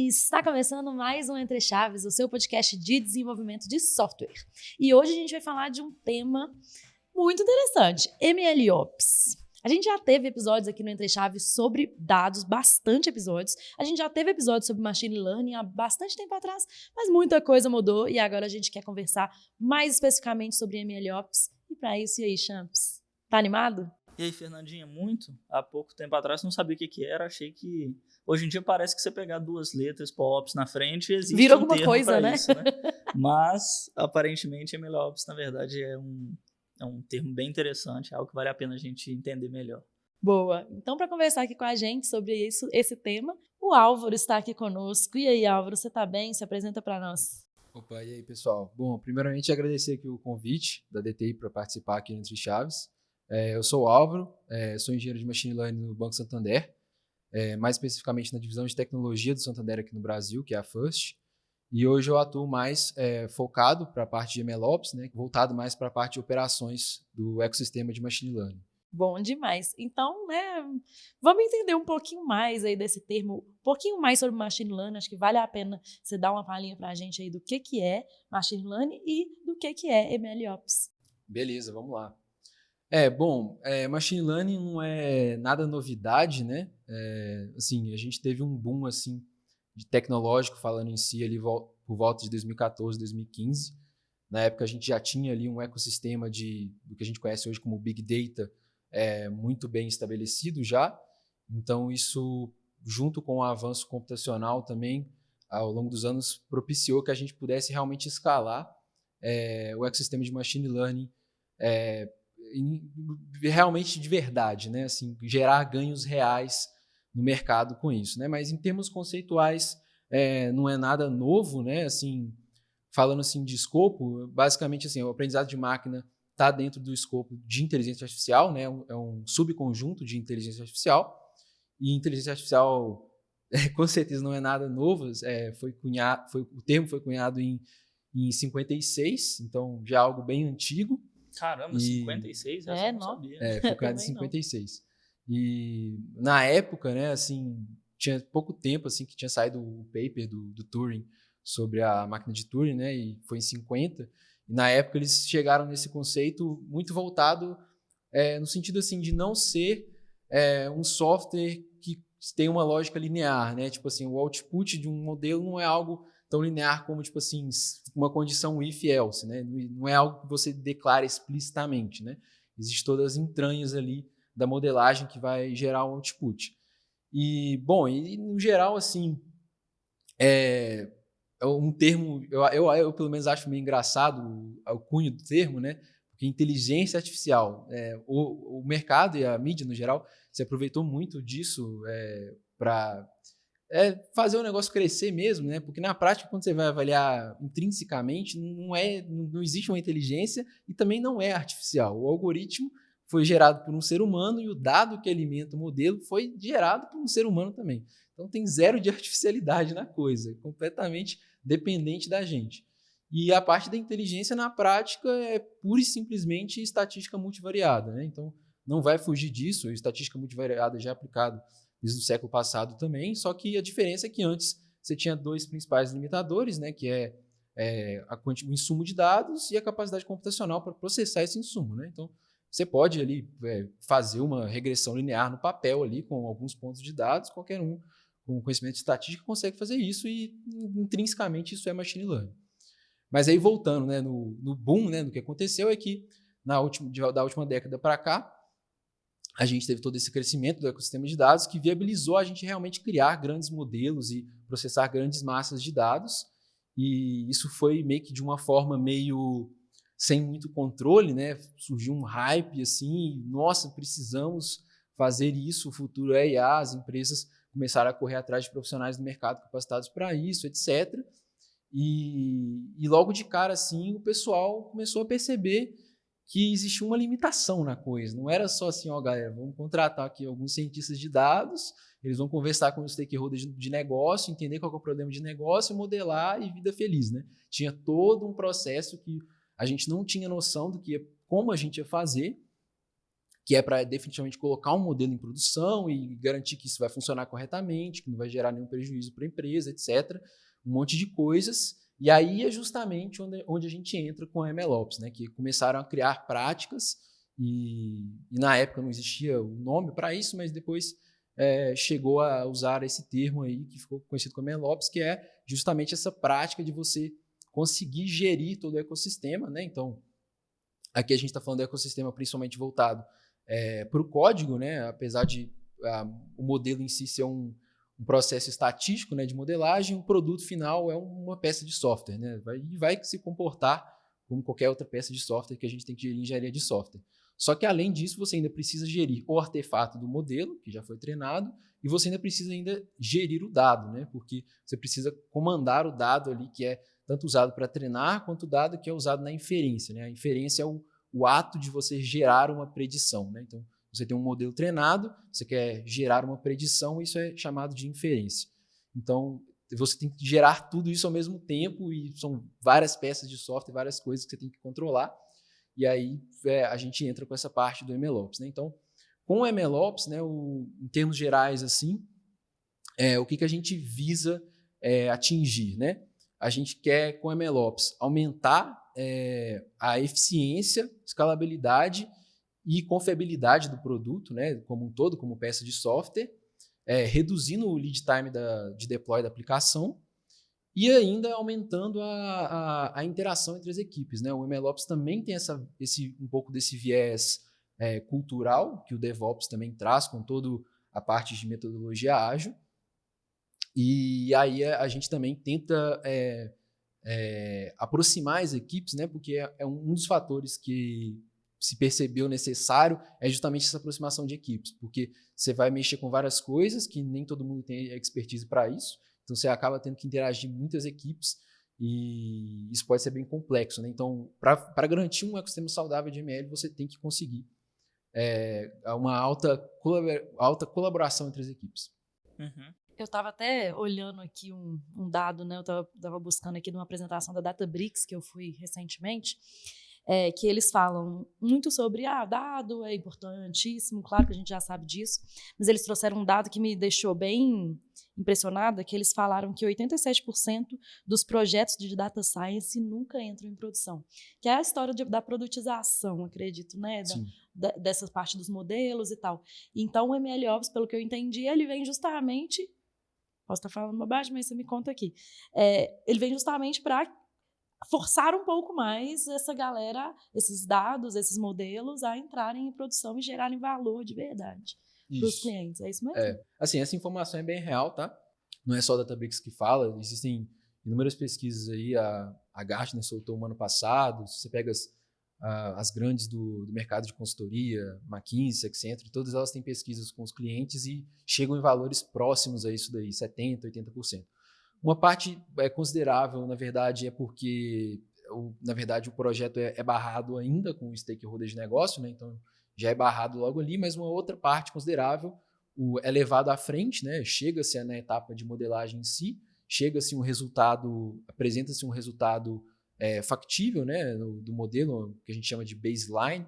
Está começando mais um Entre Chaves, o seu podcast de desenvolvimento de software. E hoje a gente vai falar de um tema muito interessante, MLOps. A gente já teve episódios aqui no Entre Chaves sobre dados, bastante episódios. A gente já teve episódios sobre machine learning há bastante tempo atrás, mas muita coisa mudou e agora a gente quer conversar mais especificamente sobre MLOps. E para isso, e aí, Champs? Tá animado? E aí, Fernandinha, muito. Há pouco tempo atrás não sabia o que era, achei que... Hoje em dia parece que você pegar duas letras, POPs na frente, existe Vira um alguma termo coisa, para né? isso, né? Mas, aparentemente, MLOps, na verdade, é um termo bem interessante, algo que vale a pena a gente entender melhor. Boa. Então, para conversar aqui com a gente sobre isso, esse tema, o Álvaro está aqui conosco. E aí, Álvaro, você está bem? Se apresenta para nós. Opa, e aí, pessoal? Bom, primeiramente agradecer aqui o convite da DTI para participar aqui no Entre Chaves. Eu sou o Álvaro, sou engenheiro de Machine Learning no Banco Santander, mais especificamente na divisão de tecnologia do Santander aqui no Brasil, que é a FIRST. E hoje eu atuo mais focado para a parte de MLOps, né, voltado mais para a parte de operações do ecossistema de Machine Learning. Bom demais. Então, vamos entender um pouquinho mais aí desse termo, um pouquinho mais sobre Machine Learning. Acho que vale a pena você dar uma palhinha para a gente aí do que é Machine Learning e do que é MLOps. Beleza, vamos lá. Machine Learning não é nada novidade, né? Assim, a gente teve um boom assim, de tecnológico falando em si ali por volta de 2014, 2015. Na época a gente já tinha ali um ecossistema do que a gente conhece hoje como Big Data muito bem estabelecido já. Então isso, junto com o avanço computacional também, ao longo dos anos, propiciou que a gente pudesse realmente escalar o ecossistema de Machine Learning realmente de verdade, né? Assim, gerar ganhos reais no mercado com isso, né? Mas em termos conceituais não é nada novo, né? Assim, falando assim de escopo, basicamente assim, o aprendizado de máquina está dentro do escopo de inteligência artificial, né? É um subconjunto de inteligência artificial, e inteligência artificial com certeza não é nada novo, o termo foi cunhado em 56, então já é algo bem antigo. Caramba, 56? Essa eu não sabia. Foi cunhado em 56. E na época, né, assim, tinha pouco tempo assim que tinha saído o paper do Turing sobre a máquina de Turing, né, e foi em 50. E na época eles chegaram nesse conceito muito voltado no sentido assim de não ser um software que tem uma lógica linear, né? Tipo assim, o output de um modelo não é algo tão linear como, tipo assim, uma condição if-else, né? Não é algo que você declara explicitamente, né? Existem todas as entranhas ali da modelagem que vai gerar um output. E, bom, e no geral, assim, é um termo, eu pelo menos acho meio engraçado o cunho do termo, né? Porque inteligência artificial, o mercado e a mídia no geral se aproveitou muito disso para fazer o negócio crescer mesmo, né? Porque na prática, quando você vai avaliar intrinsecamente, não existe uma inteligência e também não é artificial. O algoritmo foi gerado por um ser humano e o dado que alimenta o modelo foi gerado por um ser humano também. Então tem zero de artificialidade na coisa, é completamente dependente da gente. E a parte da inteligência, na prática, é pura e simplesmente estatística multivariada, né? Então não vai fugir disso, a estatística multivariada já é aplicada desde o século passado também, só que a diferença é que antes você tinha dois principais limitadores, né, que o insumo de dados e a capacidade computacional para processar esse insumo, né? Então, você pode ali fazer uma regressão linear no papel ali com alguns pontos de dados, qualquer um com conhecimento de estatística consegue fazer isso e intrinsecamente isso é machine learning. Mas aí voltando, né, no boom, né, no que aconteceu é que da última década para cá, a gente teve todo esse crescimento do ecossistema de dados que viabilizou a gente realmente criar grandes modelos e processar grandes massas de dados. E isso foi meio que de uma forma meio sem muito controle, né? Surgiu um hype assim, nossa, precisamos fazer isso, o futuro é IA, as empresas começaram a correr atrás de profissionais do mercado capacitados para isso, etc. E logo de cara, assim, o pessoal começou a perceber que existia uma limitação na coisa. Não era só assim, ó, galera, vamos contratar aqui alguns cientistas de dados, eles vão conversar com os stakeholders de negócio, entender qual é o problema de negócio, modelar e vida feliz, né? Tinha todo um processo que a gente não tinha noção como a gente ia fazer que é para definitivamente colocar um modelo em produção e garantir que isso vai funcionar corretamente, que não vai gerar nenhum prejuízo para a empresa, etc. Um monte de coisas. E aí é justamente onde a gente entra com a MLOps, né? Que começaram a criar práticas e na época não existia o nome para isso, mas depois chegou a usar esse termo aí que ficou conhecido como MLOps, que é justamente essa prática de você conseguir gerir todo o ecossistema, né? Então, aqui a gente está falando do ecossistema principalmente voltado para o código, né? Apesar de o modelo em si ser um processo estatístico, né, de modelagem, o produto final é uma peça de software, né? Vai se comportar como qualquer outra peça de software que a gente tem que gerir em engenharia de software. Só que, além disso, você ainda precisa gerir o artefato do modelo, que já foi treinado, e você ainda precisa gerir o dado, né? Porque você precisa comandar o dado ali, que é tanto usado para treinar, quanto o dado que é usado na inferência, né? A inferência é o ato de você gerar uma predição, né? Então, você tem um modelo treinado, você quer gerar uma predição, isso é chamado de inferência. Então, você tem que gerar tudo isso ao mesmo tempo e são várias peças de software, várias coisas que você tem que controlar. E aí a gente entra com essa parte do MLOps, né? Então, com o MLOps, né, em termos gerais, assim, o que a gente visa atingir, né? A gente quer, com o MLOps, aumentar a eficiência, escalabilidade e confiabilidade do produto, né, como um todo, como peça de software, reduzindo o lead time de deploy da aplicação e ainda aumentando a interação entre as equipes, né? O MLOps também tem um pouco desse viés cultural, que o DevOps também traz com toda a parte de metodologia ágil. E aí a gente também tenta aproximar as equipes, né? Porque é um dos fatores que se percebeu necessário é justamente essa aproximação de equipes, porque você vai mexer com várias coisas que nem todo mundo tem expertise para isso, então você acaba tendo que interagir com muitas equipes e isso pode ser bem complexo, né? Então, para garantir um ecossistema saudável de ML, você tem que conseguir uma alta colaboração entre as equipes. Uhum. Eu estava até olhando aqui um dado, né? Eu estava buscando aqui numa apresentação da Databricks que eu fui recentemente, que eles falam muito sobre dado é importantíssimo, claro que a gente já sabe disso, mas eles trouxeram um dado que me deixou bem impressionada, que eles falaram que 87% dos projetos de data science nunca entram em produção, que é a história da produtização, acredito, né? Dessa parte dos modelos e tal. Então, o MLOps, pelo que eu entendi, ele vem justamente, posso estar falando bobagem, mas você me conta aqui, ele vem justamente para forçar um pouco mais essa galera, esses dados, esses modelos, a entrarem em produção e gerarem valor de verdade para os clientes. É isso mesmo? Assim, essa informação é bem real, tá? Não é só a Databricks que fala, existem inúmeras pesquisas aí, a Gartner soltou um ano passado, se você pega as grandes do mercado de consultoria, McKinsey, Accenture, todas elas têm pesquisas com os clientes e chegam em valores próximos a isso daí, 70%, 80%. Uma parte considerável, na verdade, é porque, na verdade, o projeto é barrado ainda com o stakeholder de negócio, né? Então já é barrado logo ali, mas uma outra parte considerável é levado à frente, né? Chega-se na etapa de modelagem em si, chega-se um resultado, apresenta-se um resultado factível, né? Do modelo, que a gente chama de baseline.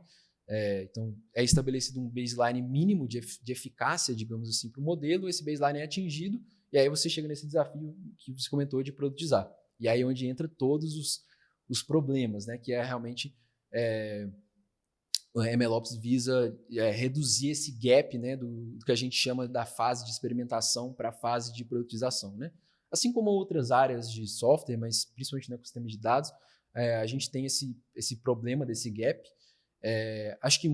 Então, é estabelecido um baseline mínimo de eficácia, digamos assim, para o modelo, esse baseline é atingido, e aí você chega nesse desafio que você comentou de produtizar. E aí é onde entra todos os problemas, né? Que é realmente o MLOps visa reduzir esse gap, né, do que a gente chama da fase de experimentação para a fase de produtização, né? Assim como outras áreas de software, mas principalmente no ecossistema de dados, a gente tem esse problema desse gap. Acho que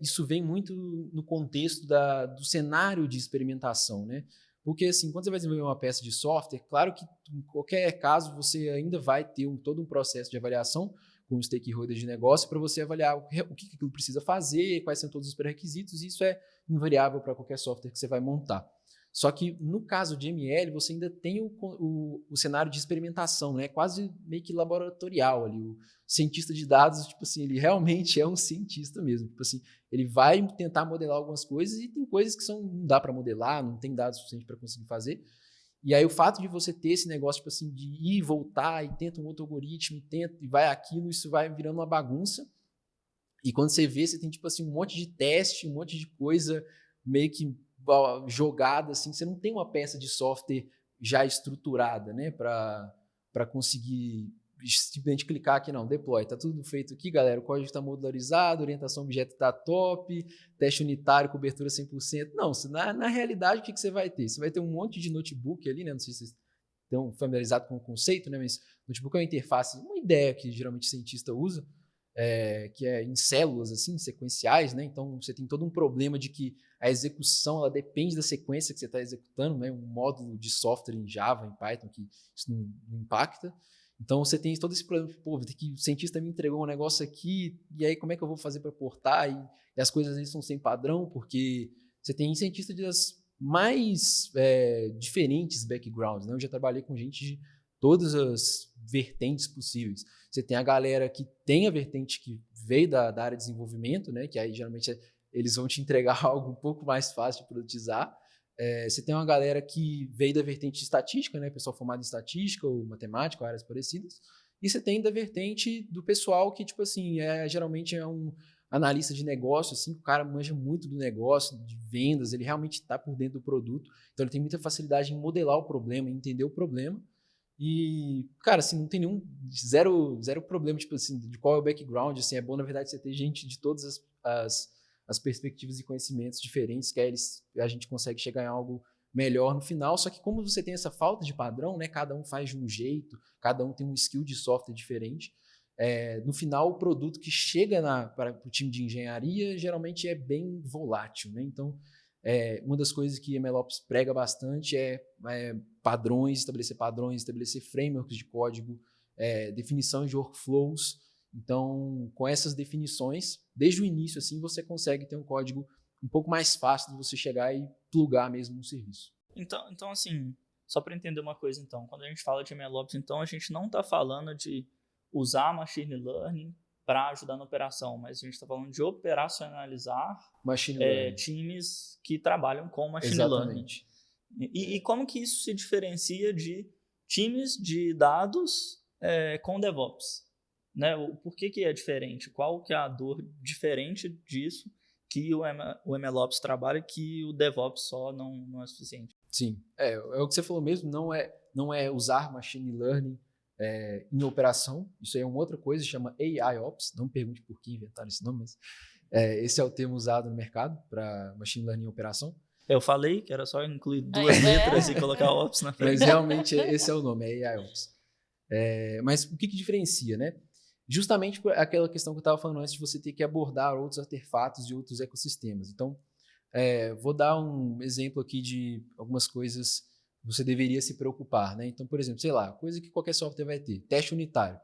isso vem muito no contexto do cenário de experimentação, né? Porque, assim, quando você vai desenvolver uma peça de software, claro que em qualquer caso você ainda vai ter todo um processo de avaliação com os stakeholders de negócio para você avaliar o que aquilo precisa fazer, quais são todos os pré-requisitos, e isso é invariável para qualquer software que você vai montar. Só que no caso de ML, você ainda tem o cenário de experimentação, né? Quase meio que laboratorial ali. O cientista de dados, tipo assim, ele realmente é um cientista mesmo. Tipo assim, ele vai tentar modelar algumas coisas e tem coisas que não dá para modelar, não tem dados suficientes para conseguir fazer. E aí o fato de você ter esse negócio, tipo assim, de ir e voltar e tenta um outro algoritmo, e vai aquilo, isso vai virando uma bagunça. E quando você vê, você tem tipo assim, um monte de teste, um monte de coisa meio que jogada, assim, você não tem uma peça de software já estruturada, né, para conseguir simplesmente clicar aqui, não, deploy, tá tudo feito aqui, galera, o código está modularizado, orientação objeto está top, teste unitário, cobertura 100%. Não, na realidade, o que você vai ter? Você vai ter um monte de notebook ali, né, não sei se vocês estão familiarizados com o conceito, né, mas notebook é uma interface, uma ideia que geralmente o cientista usa, que é em células assim, sequenciais, né? Então você tem todo um problema de que a execução ela depende da sequência que você está executando, né? Um módulo de software em Java, em Python, que isso não impacta. Então você tem todo esse problema, pô, o cientista me entregou um negócio aqui, e aí como é que eu vou fazer para portar? E as coisas às vezes são sem padrão, porque você tem cientistas das mais diferentes backgrounds, né? Eu já trabalhei com gente de todas as vertentes possíveis. Você tem a galera que tem a vertente que veio da área de desenvolvimento, né? Que aí geralmente eles vão te entregar algo um pouco mais fácil de produtizar. Você tem uma galera que veio da vertente de estatística, né? Pessoal formado em estatística ou matemática, ou áreas parecidas. E você tem da vertente do pessoal que, tipo assim, geralmente é um analista de negócio, assim, o cara manja muito do negócio, de vendas, ele realmente está por dentro do produto. Então ele tem muita facilidade em modelar o problema, em entender o problema. E, cara, assim, não tem zero problema, tipo assim, de qual é o background, assim, é bom, na verdade, você ter gente de todas as perspectivas e conhecimentos diferentes, que aí a gente consegue chegar em algo melhor no final, só que como você tem essa falta de padrão, né, cada um faz de um jeito, cada um tem um skill de software diferente, no final o produto que chega para o time de engenharia geralmente é bem volátil, né, então uma das coisas que MLOps prega bastante é estabelecer frameworks de código, definição de workflows. Então, com essas definições, desde o início, assim, você consegue ter um código um pouco mais fácil de você chegar e plugar mesmo no serviço. Então assim, só para entender uma coisa, então, quando a gente fala de MLOps, então a gente não está falando de usar machine learning para ajudar na operação, mas a gente está falando de operacionalizar machine learning. Times que trabalham com machine Exatamente. learning. E como que isso se diferencia de times de dados com DevOps? Né? Por que é diferente? Qual que é a dor diferente disso que o MLOps trabalha que o DevOps só não é suficiente? Sim, é o que você falou mesmo, não é usar machine learning em operação, isso aí é uma outra coisa, chama AIOps, não me pergunte por que inventaram esse nome, mas esse é o termo usado no mercado para machine learning em operação. Eu falei que era só incluir duas letras e colocar Ops na frente. Mas realmente esse é o nome, é AIOps. Mas o que diferencia, né? Justamente por aquela questão que eu estava falando antes de você ter que abordar outros artefatos de outros ecossistemas. Então, vou dar um exemplo aqui de algumas coisas que você deveria se preocupar, né? Então, por exemplo, sei lá, coisa que qualquer software vai ter, teste unitário.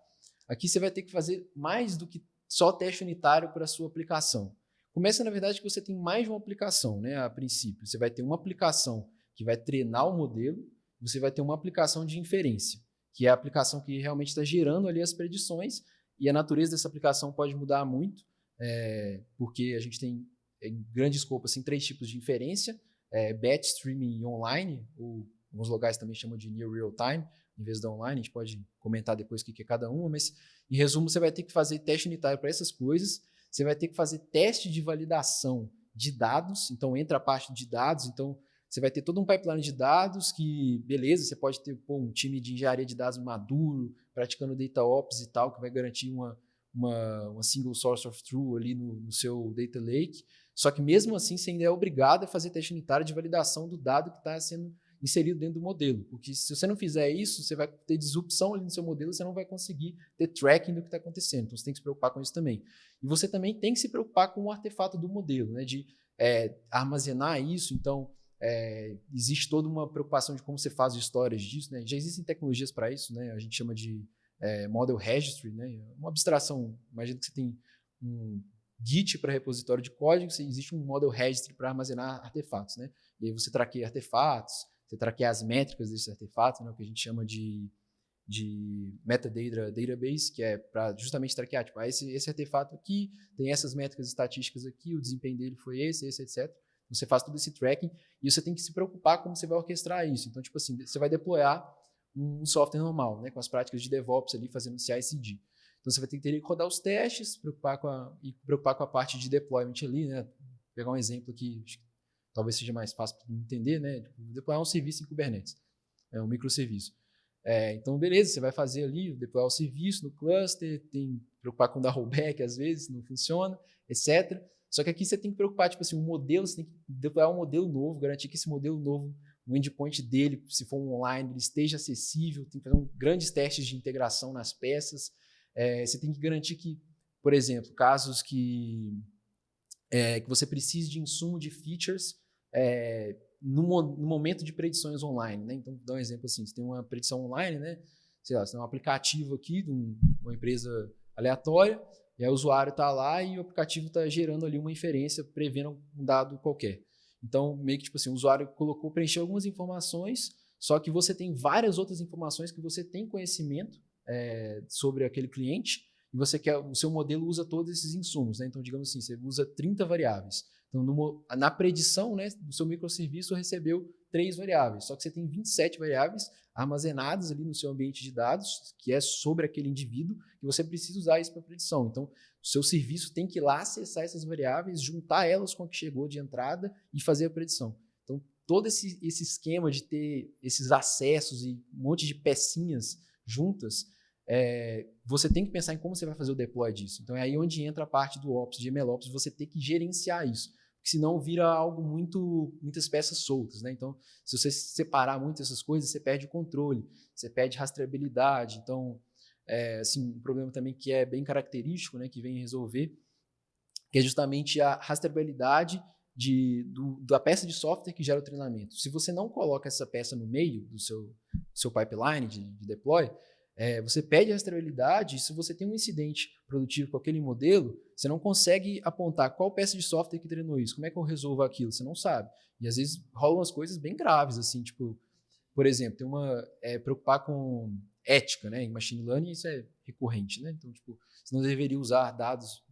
Aqui você vai ter que fazer mais do que só teste unitário para a sua aplicação. Começa, na verdade, que você tem mais de uma aplicação, né? A princípio, você vai ter uma aplicação que vai treinar o modelo, você vai ter uma aplicação de inferência, que é a aplicação que realmente está gerando ali as predições, e a natureza dessa aplicação pode mudar muito, porque a gente tem, em grande escopo, assim, 3 tipos de inferência, batch, streaming e online, ou alguns locais também chamam de near real time, em vez da online, a gente pode comentar depois o que é cada uma, mas em resumo você vai ter que fazer teste unitário para essas coisas, você vai ter que fazer teste de validação de dados, então entra a parte de dados, então você vai ter todo um pipeline de dados que, beleza, você pode ter um time de engenharia de dados maduro, praticando data ops e tal, que vai garantir uma single source of truth ali no seu data lake, só que mesmo assim você ainda é obrigado a fazer teste unitário de validação do dado que está sendo inserido dentro do modelo, porque se você não fizer isso, você vai ter disrupção ali no seu modelo, você não vai conseguir ter tracking do que está acontecendo, então você tem que se preocupar com isso também. E você também tem que se preocupar com o artefato do modelo, né, de armazenar isso, então existe toda uma preocupação de como você faz histórias disso, né? Já existem tecnologias para isso, né? A gente chama de Model Registry, né? Uma abstração, imagina que você tem um Git para repositório de código, existe um Model Registry para armazenar artefatos, né? E aí você traqueia artefatos, você traqueia as métricas desses artefatos, né? O que a gente chama de metadata database, que é para justamente traquear, tipo, esse artefato aqui tem essas métricas estatísticas aqui, o desempenho dele foi esse, etc. Você faz todo esse tracking e você tem que se preocupar como você vai orquestrar isso. Então, tipo assim, você vai deployar um software normal, né, com as práticas de DevOps ali, fazendo CI/CD. Então, Então você vai ter que ter que rodar os testes, preocupar com a parte de deployment ali, né? Vou pegar um exemplo aqui, talvez seja mais fácil para entender, né? Tipo, deployar um serviço em Kubernetes, um microserviço. Então, beleza, você vai fazer ali, deployar o serviço no cluster, tem que preocupar com dar rollback, às vezes, não funciona, etc. Só que aqui você tem que preocupar, tipo assim, o modelo, você tem que deployar um modelo novo, garantir que esse modelo novo, o endpoint dele, se for um online, ele esteja acessível, tem que fazer grandes testes de integração nas peças. Você tem que garantir que, por exemplo, casos que você precise de insumo de features no momento de predições online, né? Então, vou dar um exemplo assim, você tem uma predição online, né? Sei lá, você tem um aplicativo aqui de uma empresa aleatória, e aí o usuário está lá e o aplicativo está gerando ali uma inferência prevendo um dado qualquer. Então, meio que tipo assim, o usuário preencheu algumas informações, só que você tem várias outras informações que você tem conhecimento sobre aquele cliente, e o seu modelo usa todos esses insumos, né? Então, digamos assim, você usa 30 variáveis. Então, na predição, né, do seu microserviço recebeu 3 variáveis, só que você tem 27 variáveis armazenadas ali no seu ambiente de dados, que é sobre aquele indivíduo, e você precisa usar isso para predição. Então, o seu serviço tem que ir lá acessar essas variáveis, juntar elas com a que chegou de entrada e fazer a predição. Então, todo esse esquema de ter esses acessos e um monte de pecinhas juntas, você tem que pensar em como você vai fazer o deploy disso. Então, é aí onde entra a parte do Ops, de MLOps, você tem que gerenciar isso. Porque senão vira algo muitas peças soltas, né? Então, se você separar muito essas coisas, você perde o controle, você perde rastreabilidade. Então, assim, um problema também que é bem característico, né, que vem resolver, que é justamente a rastreabilidade da peça de software que gera o treinamento. Se você não coloca essa peça no meio do seu pipeline de deploy, você perde a rastreabilidade, e se você tem um incidente produtivo com aquele modelo, você não consegue apontar qual peça de software que treinou isso, como é que eu resolvo aquilo, você não sabe. E às vezes rolam umas coisas bem graves, assim, tipo, por exemplo, preocupar com ética, né? Em machine learning isso é recorrente, né? Então, tipo, você não deveria usar dados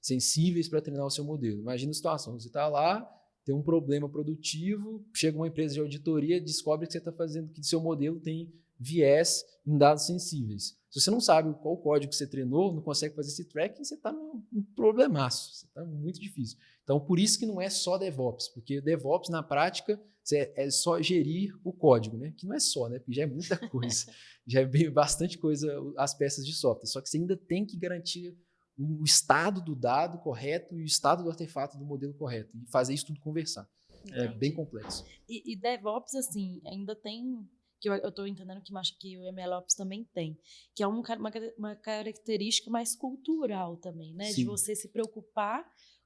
sensíveis para treinar o seu modelo. Imagina a situação, você está lá, tem um problema produtivo, chega uma empresa de auditoria, descobre que você está fazendo, que o seu modelo tem viés em dados sensíveis. Se você não sabe qual código que você treinou, não consegue fazer esse tracking, você está num problemaço, você está muito difícil. Então, por isso que não é só DevOps, porque DevOps, na prática, é só gerir o código, né? Que não é só, né? Porque já é muita coisa, já é bastante coisa as peças de software, só que você ainda tem que garantir o estado do dado correto e o estado do artefato do modelo correto, e fazer isso tudo conversar. É bem complexo. E DevOps, assim, ainda tem... que eu estou entendendo que o MLOps também tem, que é uma característica mais cultural também, né? Sim. De você se preocupar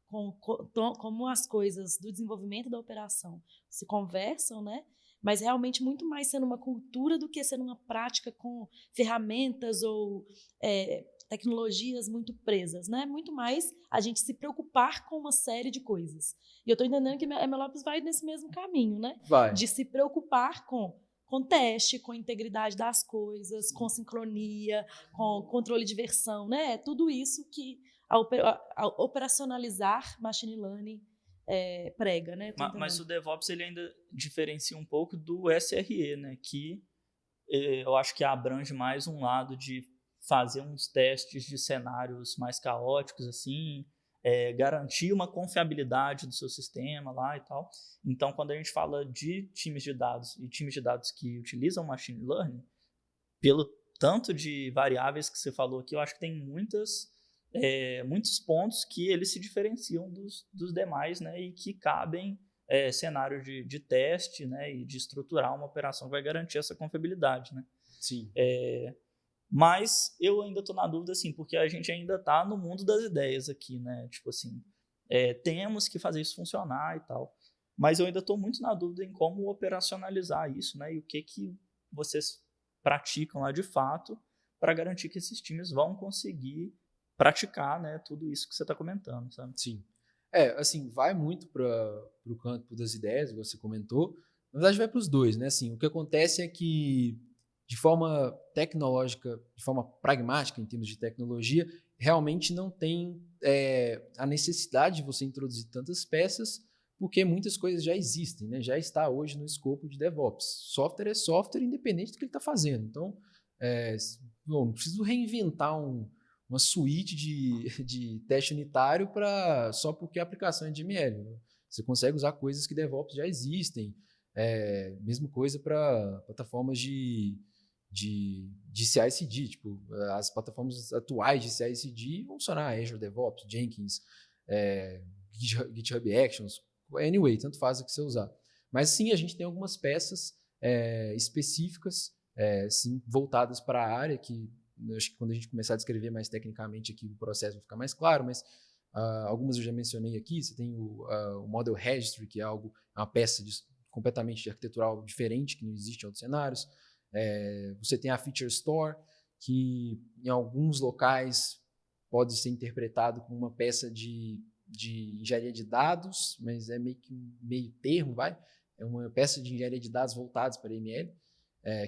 com como as coisas do desenvolvimento da operação se conversam, né? Mas realmente muito mais sendo uma cultura do que sendo uma prática com ferramentas ou tecnologias muito presas, né? Muito mais a gente se preocupar com uma série de coisas. E eu estou entendendo que a MLOps vai nesse mesmo caminho, né? Vai. De se preocupar com teste, com integridade das coisas, com sincronia, com controle de versão, né? Tudo isso que a operacionalizar machine learning prega, né? Mas o DevOps ele ainda diferencia um pouco do SRE, né? Que eu acho que abrange mais um lado de fazer uns testes de cenários mais caóticos, assim, garantir uma confiabilidade do seu sistema lá e tal. Então, quando a gente fala de times de dados e times de dados que utilizam machine learning, pelo tanto de variáveis que você falou aqui, eu acho que tem muitos pontos que eles se diferenciam dos demais, né, e que cabem cenário de teste, né, e de estruturar uma operação que vai garantir essa confiabilidade, né? Sim. Mas eu ainda estou na dúvida, assim, porque a gente ainda está no mundo das ideias aqui, né? Tipo assim, temos que fazer isso funcionar e tal. Mas eu ainda estou muito na dúvida em como operacionalizar isso, né? E o que vocês praticam lá de fato para garantir que esses times vão conseguir praticar, né, tudo isso que você está comentando, sabe? Sim. Assim, vai muito para o campo das ideias, que você comentou. Na verdade, vai para os dois, né? Assim, o que acontece é que, de forma tecnológica, de forma pragmática, em termos de tecnologia, realmente não tem a necessidade de você introduzir tantas peças, porque muitas coisas já existem, né? Já está hoje no escopo de DevOps. Software é software independente do que ele está fazendo. Então, não preciso reinventar uma suíte de teste unitário só porque a aplicação é de ML. Você consegue usar coisas que DevOps já existem. Mesma coisa para plataformas de CI/CD. Tipo, as plataformas atuais de CI/CD vão funcionar Azure DevOps, Jenkins, GitHub Actions. Anyway, tanto faz o que você usar. Mas sim, a gente tem algumas peças específicas, sim, voltadas para a área, que acho que quando a gente começar a descrever mais tecnicamente aqui, o processo vai ficar mais claro, mas algumas eu já mencionei aqui. Você tem o Model Registry, que é uma peça completamente arquitetural diferente, que não existe em outros cenários. Você tem a Feature Store, que em alguns locais pode ser interpretado como uma peça de engenharia de dados, mas é meio que um meio termo, é uma peça de engenharia de dados voltados para ML,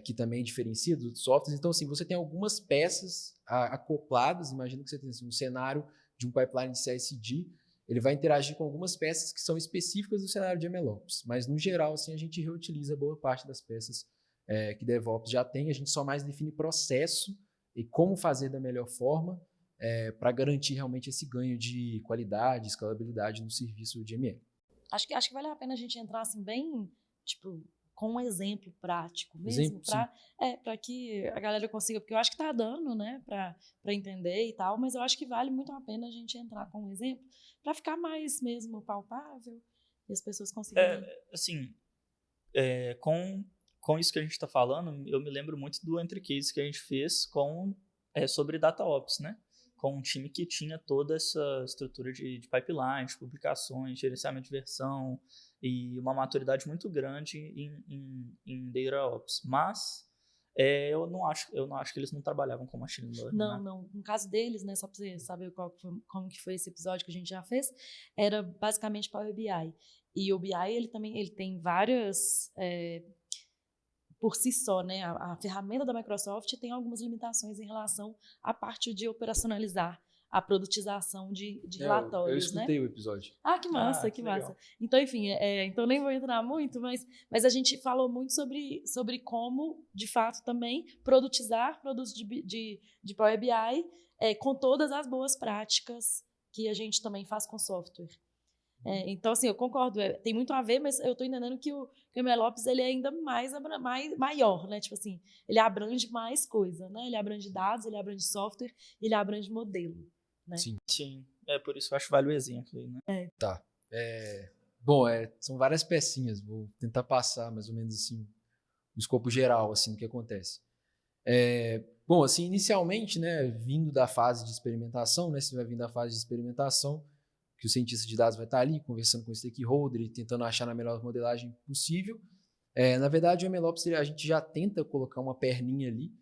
que também diferencia dos outros softwares. Então, assim, você tem algumas peças acopladas. Imagina que você tem um cenário de um pipeline de CI/CD, ele vai interagir com algumas peças que são específicas do cenário de MLOps, mas no geral, assim, a gente reutiliza boa parte das peças que DevOps já tem. A gente só mais define processo e como fazer da melhor forma para garantir realmente esse ganho de qualidade, escalabilidade no serviço de ML. Acho que vale a pena a gente entrar assim bem, tipo, com um exemplo prático mesmo, para que a galera consiga, porque eu acho que está dando, né, para entender e tal, mas eu acho que vale muito a pena a gente entrar com um exemplo para ficar mais mesmo palpável e as pessoas conseguirem. Assim, com isso que a gente está falando, eu me lembro muito do Entry Case que a gente fez sobre DataOps, né? Com um time que tinha toda essa estrutura de pipeline, de publicações, gerenciamento de versão e uma maturidade muito grande em DataOps. Mas eu não acho que eles não trabalhavam com machine learning. Não. No caso deles, né, só para você saber como que foi esse episódio que a gente já fez, era basicamente Power BI. E o BI, ele tem várias... por si só, né, a ferramenta da Microsoft tem algumas limitações em relação à parte de operacionalizar a produtização de relatórios, eu escutei né? o episódio. Que massa, que massa. Então, enfim, então nem vou entrar muito, mas a gente falou muito sobre como, de fato, também produtizar produtos de Power BI com todas as boas práticas que a gente também faz com software. Então, assim, eu concordo, tem muito a ver, mas eu estou entendendo que o MLOps ele é ainda maior, né? Tipo assim, ele abrange mais coisa, né? Ele abrange dados, ele abrange software, ele abrange modelo, né? Sim. Por isso eu acho que vale o exemplo aí, né? Tá. Bom, são várias pecinhas, vou tentar passar mais ou menos assim o escopo geral assim, do que acontece. Bom, assim, inicialmente, né, vindo da fase de experimentação, né, você vai vindo da fase de experimentação, que o cientista de dados vai estar ali conversando com o stakeholder e tentando achar a melhor modelagem possível. Na verdade, o MLOps a gente já tenta colocar uma perninha ali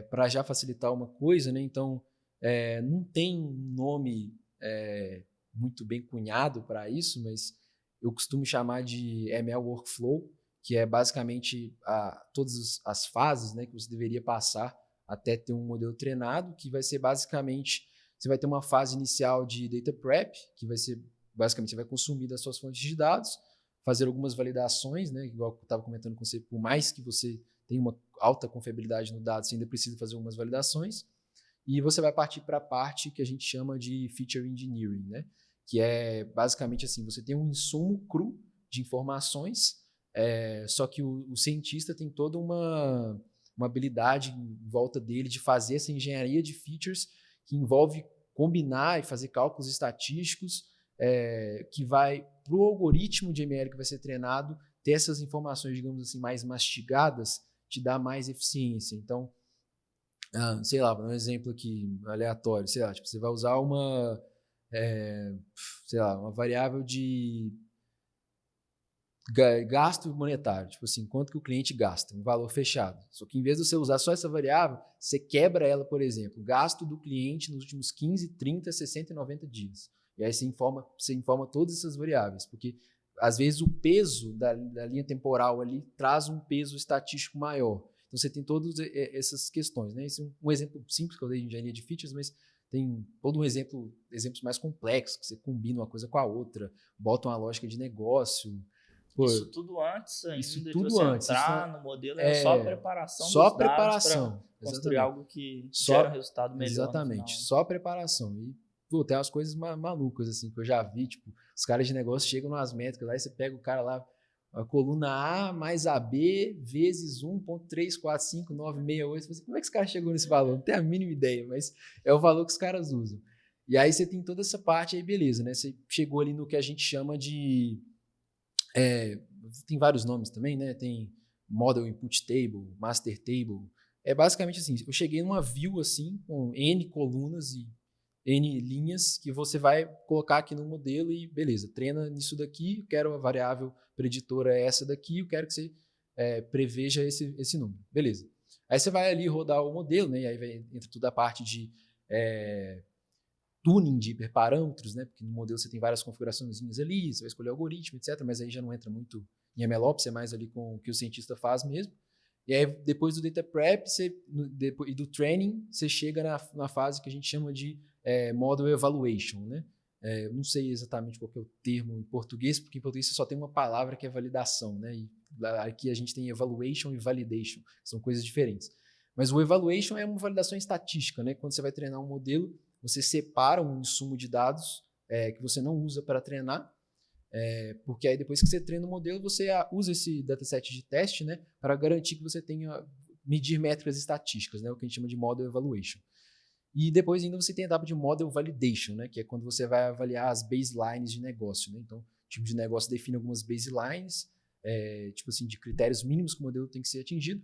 para já facilitar uma coisa, né? Então, não tem um nome muito bem cunhado para isso, mas eu costumo chamar de ML Workflow, que é basicamente todas as fases, né, que você deveria passar até ter um modelo treinado, que vai ser basicamente... Você vai ter uma fase inicial de data prep, que vai ser, basicamente, você vai consumir das suas fontes de dados, fazer algumas validações, né? Igual eu estava comentando com você, por mais que você tenha uma alta confiabilidade no dado, você ainda precisa fazer algumas validações. E você vai partir para a parte que a gente chama de feature engineering, né? Que é basicamente assim, você tem um insumo cru de informações, só que o cientista tem toda uma habilidade em volta dele de fazer essa engenharia de features que envolve combinar e fazer cálculos estatísticos, que vai para o algoritmo de ML que vai ser treinado ter essas informações, digamos assim, mais mastigadas, te dá mais eficiência. Então, sei lá, vou dar um exemplo aqui aleatório, sei lá, tipo, você vai usar uma variável de gasto monetário, tipo assim, quanto que o cliente gasta, um valor fechado. Só que em vez de você usar só essa variável, você quebra ela, por exemplo, gasto do cliente nos últimos 15, 30, 60 e 90 dias. E aí você informa todas essas variáveis, porque às vezes o peso da linha temporal ali traz um peso estatístico maior. Então você tem todas essas questões, né? Esse é um exemplo simples que eu dei de engenharia de features, mas tem todo um exemplos mais complexos, que você combina uma coisa com a outra, bota uma lógica de negócio. Pô, isso tudo antes ainda isso de tudo você antes, entrar isso no modelo, é só a preparação dos dados preparação, para construir exatamente. algo que Só, gera um resultado melhor exatamente, no final. só a preparação. E, pô, tem umas coisas malucas, assim, que eu já vi, tipo, os caras de negócio chegam nas métricas lá e você pega o cara lá, a coluna A mais AB vezes 1.345968. Você, como é que esse cara chegou nesse valor? Não tenho a mínima ideia, mas é o valor que os caras usam. E aí você tem toda essa parte aí, beleza, né? Você chegou ali no que a gente chama de... tem vários nomes também, né? Tem Model Input Table, Master Table. É basicamente assim, eu cheguei numa view assim, com N colunas e N linhas que você vai colocar aqui no modelo e beleza, treina nisso daqui, eu quero a variável preditora essa daqui, eu quero que você preveja esse número. Beleza. Aí você vai ali rodar o modelo, né? E aí entra toda a parte de tuning de hiperparâmetros, né? Porque no modelo você tem várias configurações ali, você vai escolher o algoritmo, etc. Mas aí já não entra muito em MLOps, é mais ali com o que o cientista faz mesmo. E aí, depois do data prep e do training, você chega na fase que a gente chama de model evaluation, né? Eu não sei exatamente qual que é o termo em português, porque em português você só tem uma palavra que é validação, né? E aqui a gente tem evaluation e validation, que são coisas diferentes. Mas o evaluation é uma validação estatística, né? Quando você vai treinar um modelo, você separa um insumo de dados que você não usa para treinar, porque aí depois que você treina o modelo, você usa esse dataset de teste, né, para garantir que você tenha medir métricas estatísticas, né, o que a gente chama de model evaluation. E depois ainda você tem a etapa de model validation, né, que é quando você vai avaliar as baselines de negócio, né? Então, o time de negócio define algumas baselines, tipo assim, de critérios mínimos que o modelo tem que ser atingido,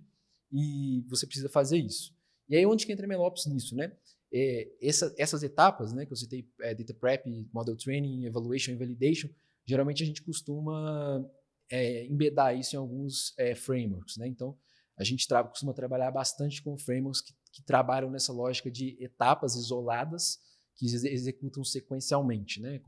e você precisa fazer isso. E aí onde que entra a MLOps nisso, né? Essas etapas, né, que eu citei, data prep, model training, evaluation e validation, geralmente a gente costuma embedar isso em alguns frameworks, né? Então, a gente costuma trabalhar bastante com frameworks que trabalham nessa lógica de etapas isoladas que executam sequencialmente, né?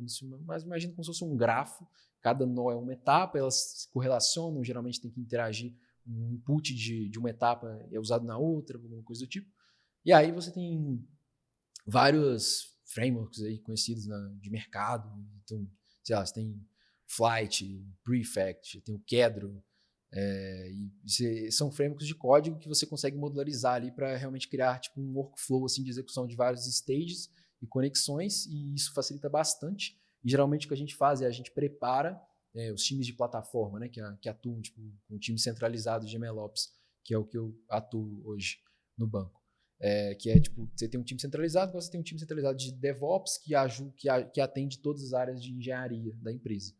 Mas imagina como se fosse um grafo, cada nó é uma etapa, elas se correlacionam, geralmente tem que interagir, um input de uma etapa é usado na outra, alguma coisa do tipo. E aí você tem vários frameworks aí conhecidos de mercado, então, sei lá, você tem Flight, Prefect, tem o Kedro, são frameworks de código que você consegue modularizar ali para realmente criar tipo um workflow assim, de execução de vários stages e conexões, e isso facilita bastante. E geralmente o que a gente faz é a gente prepara os times de plataforma, né, que atuam tipo, com um time centralizado de MLOps, que é o que eu atuo hoje no banco. Que é tipo, você tem um time centralizado, você tem um time centralizado de DevOps que atende todas as áreas de engenharia da empresa.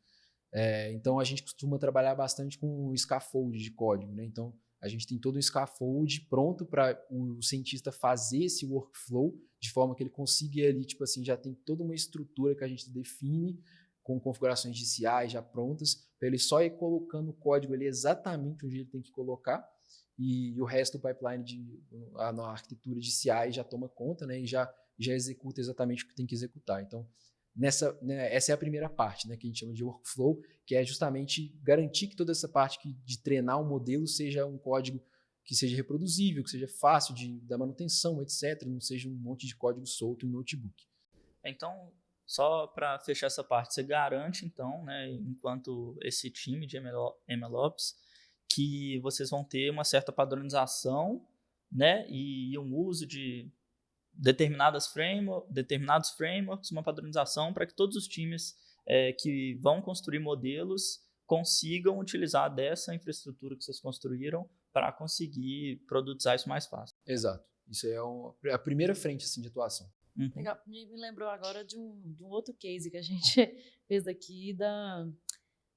Então a gente costuma trabalhar bastante com o scaffold de código, né? Então a gente tem todo o scaffold pronto para o cientista fazer esse workflow de forma que ele consiga ali, tipo assim, já tem toda uma estrutura que a gente define com configurações de CI já prontas, para ele só ir colocando o código ali exatamente onde ele tem que colocar, e o resto do pipeline na arquitetura de CI já toma conta, né? E já executa exatamente o que tem que executar. Então, essa é a primeira parte, né, que a gente chama de workflow, que é justamente garantir que toda essa parte de treinar um modelo seja um código que seja reproduzível, que seja fácil da manutenção, etc. Não seja um monte de código solto em notebook. Então, só para fechar essa parte, você garante, então, né, enquanto esse time de MLOps, que vocês vão ter uma certa padronização, né, e um uso de determinados frameworks, uma padronização para que todos os times que vão construir modelos consigam utilizar dessa infraestrutura que vocês construíram para conseguir produzir isso mais fácil. Exato. Isso é a primeira frente assim, de atuação. Uhum. Legal. Me lembrou agora de um outro case que a gente fez aqui da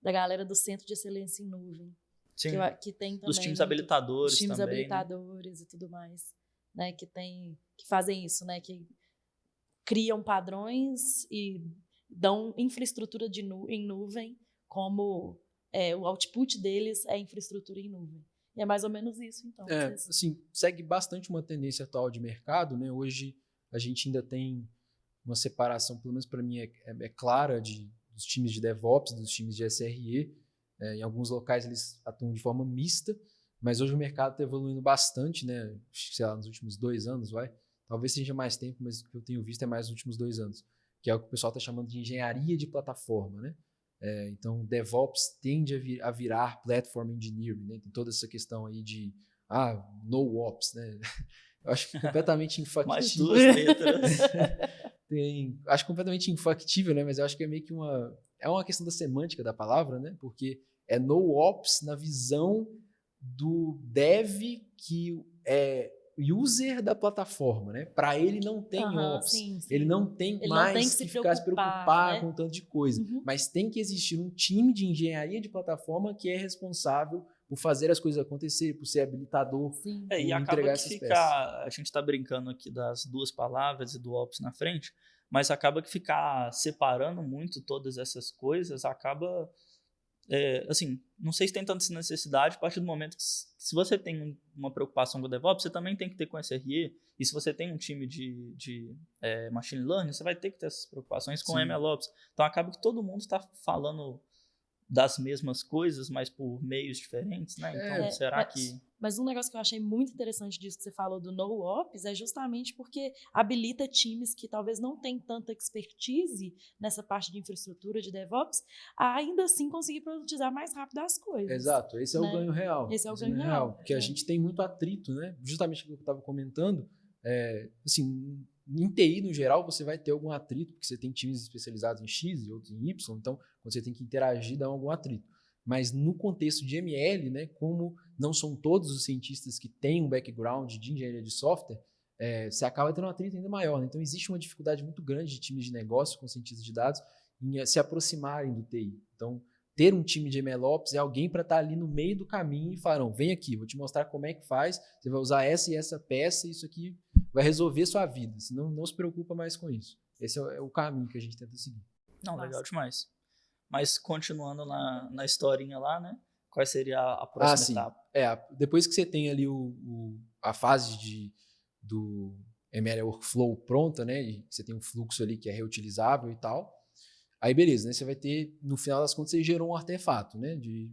galera do Centro de Excelência em Nuvem. Sim. Que tem também dos times habilitadores dos times também, habilitadores, né? E tudo mais, né? Que fazem isso, né? Que criam padrões e dão infraestrutura em nuvem, como o output deles é infraestrutura em nuvem. E é mais ou menos isso, então. Assim, segue bastante uma tendência atual de mercado, né? Hoje a gente ainda tem uma separação, pelo menos para mim é clara, dos times de DevOps, dos times de SRE. Em alguns locais eles atuam de forma mista, mas hoje o mercado está evoluindo bastante, né? Sei lá, nos últimos 2 anos, talvez seja mais tempo, mas o que eu tenho visto é mais nos últimos 2 anos, que é o que o pessoal está chamando de engenharia de plataforma, né? Então, DevOps tende a virar Platform Engineering, né? Tem toda essa questão aí de no-ops, né? Eu acho completamente infactível. Mais 2 letras. Acho completamente infactível, né? Mas eu acho que é meio que uma questão da semântica da palavra, né? Porque é no-ops na visão do dev que é user da plataforma, né? Para ele não tem ops, sim. ele não tem Ele mais não tem que se ficar se preocupar né? com tanto de coisa, mas tem que existir um time de engenharia de plataforma que é responsável por fazer as coisas acontecerem, por ser habilitador, Sim. por E acaba entregar que essas fica, peças. a gente está brincando aqui das 2 palavras e do ops na frente, mas acaba que ficar separando muito todas essas coisas acaba assim, não sei se tem tanta necessidade a partir do momento que se você tem uma preocupação com o DevOps, você também tem que ter com o SRE, e se você tem um time de Machine Learning, você vai ter que ter essas preocupações com o MLOps. Então acaba que todo mundo está falando das mesmas coisas, mas por meios diferentes, né? Então, será que... Mas um negócio que eu achei muito interessante disso que você falou do no-ops é justamente porque habilita times que talvez não tenham tanta expertise nessa parte de infraestrutura de DevOps, a ainda assim conseguir produtizar mais rápido as coisas. Exato, esse é o ganho real. Esse é o ganho real. Porque a gente tem muito atrito, né? Justamente o que eu estava comentando, assim, em TI, no geral, você vai ter algum atrito, porque você tem times especializados em X e outros em Y, então, quando você tem que interagir, dá algum atrito. Mas no contexto de ML, né, como não são todos os cientistas que têm um background de engenharia de software, você acaba tendo um atrito ainda maior. Né? Então, existe uma dificuldade muito grande de times de negócio com cientistas de dados em se aproximarem do TI. Então, ter um time de MLOps é alguém para estar ali no meio do caminho e falar, não, vem aqui, vou te mostrar como é que faz, você vai usar essa e essa peça, e isso aqui vai resolver sua vida, senão não se preocupa mais com isso. Esse é o caminho que a gente tenta seguir. Não, legal demais. Mas continuando na historinha lá, né? Qual seria a próxima etapa? Depois que você tem ali a fase do ML Workflow pronta, né? E você tem um fluxo ali que é reutilizável e tal. Aí beleza, né? Você vai ter, no final das contas, você gerou um artefato, né? De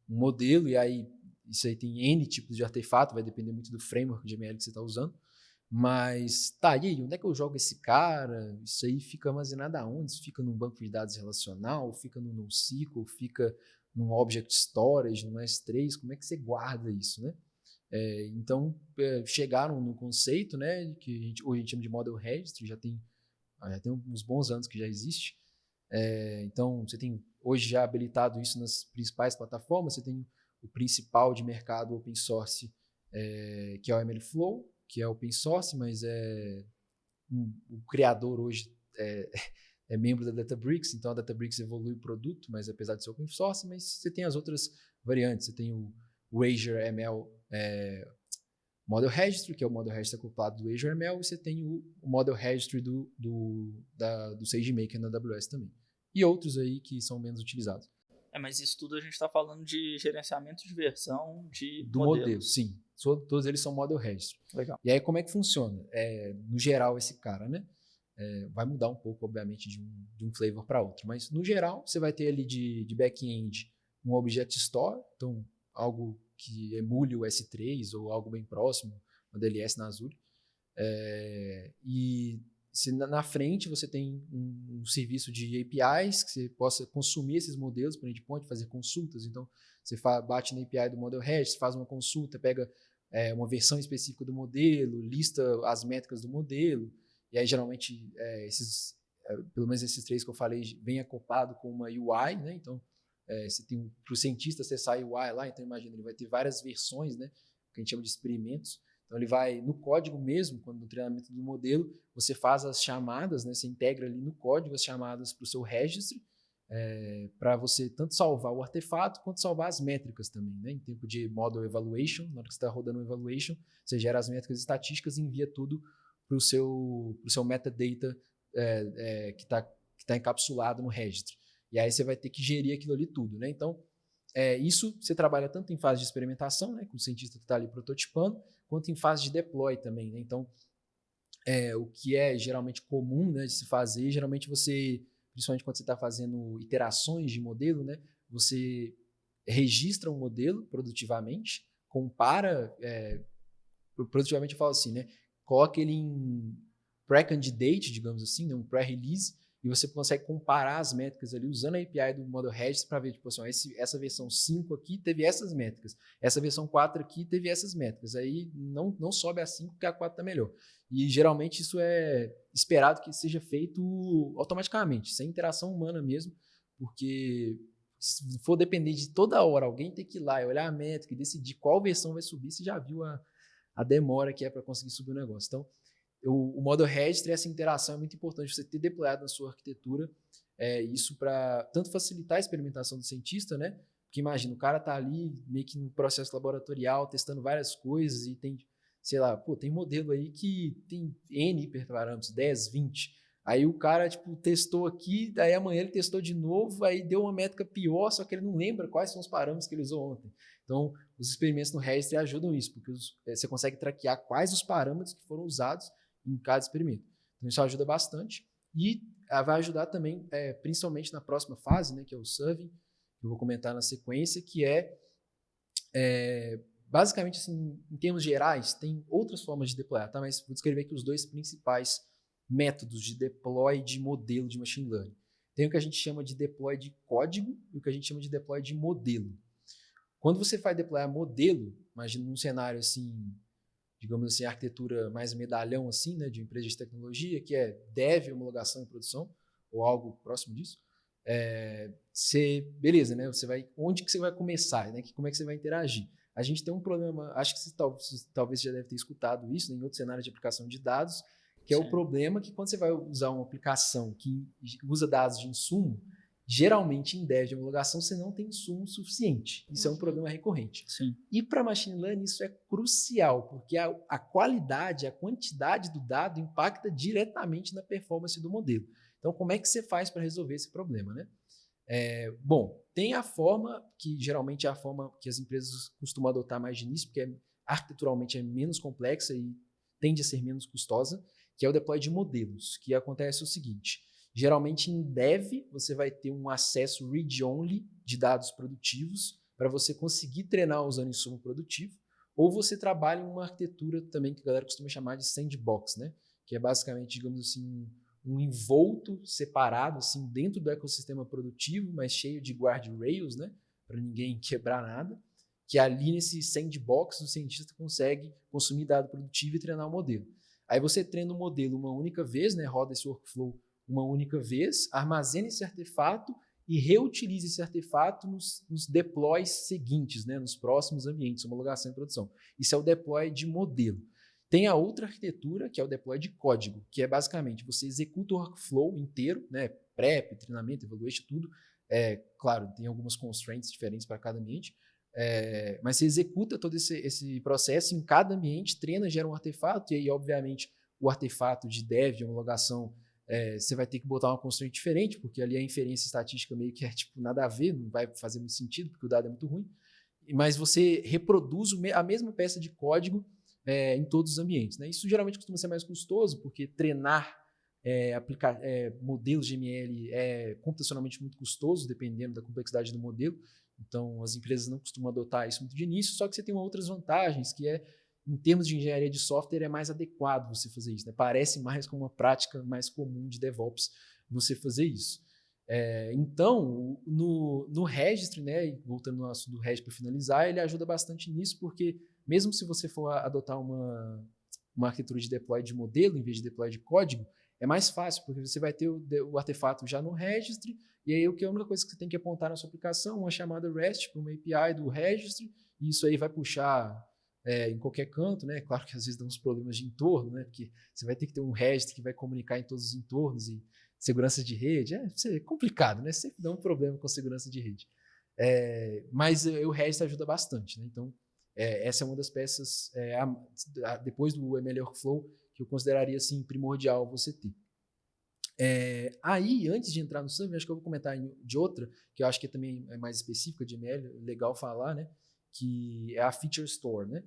um modelo, e aí isso aí tem N tipos de artefato, vai depender muito do framework de ML que você está usando. Mas, e aí, onde é que eu jogo esse cara? Isso aí fica armazenado aonde? Isso fica num banco de dados relacional? Fica no NoSQL? Fica num Object Storage, no S3? Como é que você guarda isso, né? Então, chegaram no conceito, né, que hoje a gente chama de Model Registry, já tem uns bons anos que já existe. Então, você tem hoje já habilitado isso nas principais plataformas. Você tem o principal de mercado open source, que é o MLflow, que é open source, mas o criador hoje é membro da Databricks, então a Databricks evolui o produto, mas apesar de ser open source, mas você tem as outras variantes. Você tem o Azure ML Model Registry, que é o Model Registry acoplado do Azure ML, e você tem o Model Registry do SageMaker na AWS também. E outros aí que são menos utilizados. Mas isso tudo a gente está falando de gerenciamento de versão do modelo, sim. Todos eles são Model Registry. Legal. E aí como é que funciona? No geral, esse cara, né? Vai mudar um pouco, obviamente, de um flavor para outro. Mas, no geral, você vai ter ali de back-end um Object Store, então algo que emule o S3 ou algo bem próximo, uma DLS na Azure. E na frente você tem um serviço de APIs que você possa consumir esses modelos para endpoint, fazer consultas. Então, você bate na API do Model Registry, faz uma consulta, pega uma versão específica do modelo, lista as métricas do modelo, e aí geralmente pelo menos esses 3 que eu falei vem acoplado com uma UI, né? Então, você tem para o cientista acessar a UI lá, então imagina, ele vai ter várias versões, né? Que a gente chama de experimentos. Então, ele vai no código mesmo, quando no treinamento do modelo, você faz as chamadas, né? Você integra ali no código as chamadas para o seu registry, para você tanto salvar o artefato, quanto salvar as métricas também, né? Em tempo de model evaluation, na hora que você está rodando o evaluation, você gera as métricas estatísticas e envia tudo para o seu metadata que tá encapsulado no registry. E aí você vai ter que gerir aquilo ali tudo, né? Então, isso você trabalha tanto em fase de experimentação, né, com o cientista que está ali prototipando, quanto em fase de deploy também, né? Então, o que é geralmente comum, né, de se fazer, geralmente você, principalmente quando você está fazendo iterações de modelo, né, você registra um modelo produtivamente, compara, produtivamente eu falo assim, né, coloca ele em pré-candidate, digamos assim, né, um pré-release, e você consegue comparar as métricas ali usando a API do Model Registry para ver, tipo assim, essa versão 5 aqui teve essas métricas, essa versão 4 aqui teve essas métricas, aí não sobe a 5 porque a 4 está melhor. E geralmente isso é esperado que seja feito automaticamente, sem interação humana mesmo, porque se for depender de toda hora alguém ter que ir lá e olhar a métrica e decidir qual versão vai subir, você já viu a demora que é para conseguir subir o negócio. Então, o Model Registry, essa interação é muito importante, você ter deployado na sua arquitetura, isso para tanto facilitar a experimentação do cientista, né? Porque imagina, o cara tá ali meio que no processo laboratorial, testando várias coisas e tem, sei lá, tem modelo aí que tem N hiperparâmetros, 10, 20. Aí o cara, tipo, testou aqui, daí amanhã ele testou de novo, aí deu uma métrica pior, só que ele não lembra quais são os parâmetros que ele usou ontem. Então, os experimentos no Registry ajudam isso, porque você consegue traquear quais os parâmetros que foram usados em cada experimento. Então, isso ajuda bastante. E vai ajudar também, principalmente na próxima fase, né, que é o Serving, que eu vou comentar na sequência, que basicamente, assim, em termos gerais, tem outras formas de deployar, tá? Mas vou descrever aqui os dois principais métodos de deploy de modelo de machine learning. Tem o que a gente chama de deploy de código e o que a gente chama de deploy de modelo. Quando você vai deployar modelo, imagina num cenário assim, digamos assim, arquitetura mais medalhão assim, né, de empresa de tecnologia, que é dev, homologação e produção, ou algo próximo disso, beleza, né, onde que você vai começar, né, como é que você vai interagir? A gente tem um problema, acho que você talvez já deve ter escutado isso, né, em outro cenário de aplicação de dados, que é o problema que quando você vai usar uma aplicação que usa dados de insumo, geralmente em dev de homologação você não tem insumo suficiente. Isso é um problema recorrente. Sim. E para machine learning isso é crucial, porque a qualidade, a quantidade do dado impacta diretamente na performance do modelo. Então, como é que você faz para resolver esse problema, né? Bom, tem a forma, que geralmente é a forma que as empresas costumam adotar mais de início, porque arquiteturalmente é menos complexa e tende a ser menos custosa, que é o deploy de modelos, que acontece o seguinte: geralmente em dev você vai ter um acesso read-only de dados produtivos para você conseguir treinar usando insumo produtivo, ou você trabalha em uma arquitetura também que a galera costuma chamar de sandbox, né? Que é basicamente, digamos assim, um envolto separado assim dentro do ecossistema produtivo, mas cheio de guardrails, né? Para ninguém quebrar nada, que ali nesse sandbox o cientista consegue consumir dado produtivo e treinar o modelo. Aí você treina o modelo uma única vez, né? Roda esse workflow uma única vez, armazena esse artefato e reutiliza esse artefato nos deploys seguintes, né? Nos próximos ambientes, homologação e produção. Isso é o deploy de modelo. Tem a outra arquitetura, que é o deploy de código, que é basicamente você executa o workflow inteiro, né? Prep, treinamento, evaluation, tudo. Claro, tem algumas constraints diferentes para cada ambiente, mas você executa todo esse processo em cada ambiente, treina, gera um artefato, e aí, obviamente, o artefato de dev, de homologação, você vai ter que botar uma constraint diferente, porque ali a inferência estatística meio que tipo nada a ver, não vai fazer muito sentido, porque o dado é muito ruim. Mas você reproduz a mesma peça de código em todos os ambientes, né? Isso geralmente costuma ser mais custoso, porque treinar aplicar modelos de ML é computacionalmente muito custoso, dependendo da complexidade do modelo. Então, as empresas não costumam adotar isso muito de início, só que você tem outras vantagens, que em termos de engenharia de software, é mais adequado você fazer isso, né? Parece mais como uma prática mais comum de DevOps você fazer isso. Então, no Registry, né, voltando no assunto do Registry para finalizar, ele ajuda bastante nisso, porque mesmo se você for adotar uma arquitetura de deploy de modelo em vez de deploy de código, é mais fácil, porque você vai ter o artefato já no Registry, e aí a única coisa que você tem que apontar na sua aplicação, uma chamada REST para uma API do Registry, e isso aí vai puxar em qualquer canto, né? Claro que às vezes dá uns problemas de entorno, né? Porque você vai ter que ter um Registry que vai comunicar em todos os entornos, e segurança de rede, é complicado, né? Sempre dá um problema com segurança de rede. Mas o Registry ajuda bastante, né? Então, essa é uma das peças, depois do ML Workflow, que eu consideraria assim, primordial você ter. Aí, antes de entrar no Serving, acho que eu vou comentar de outra, que eu acho que também é mais específica de ML, legal falar, né? Que é a Feature Store, né?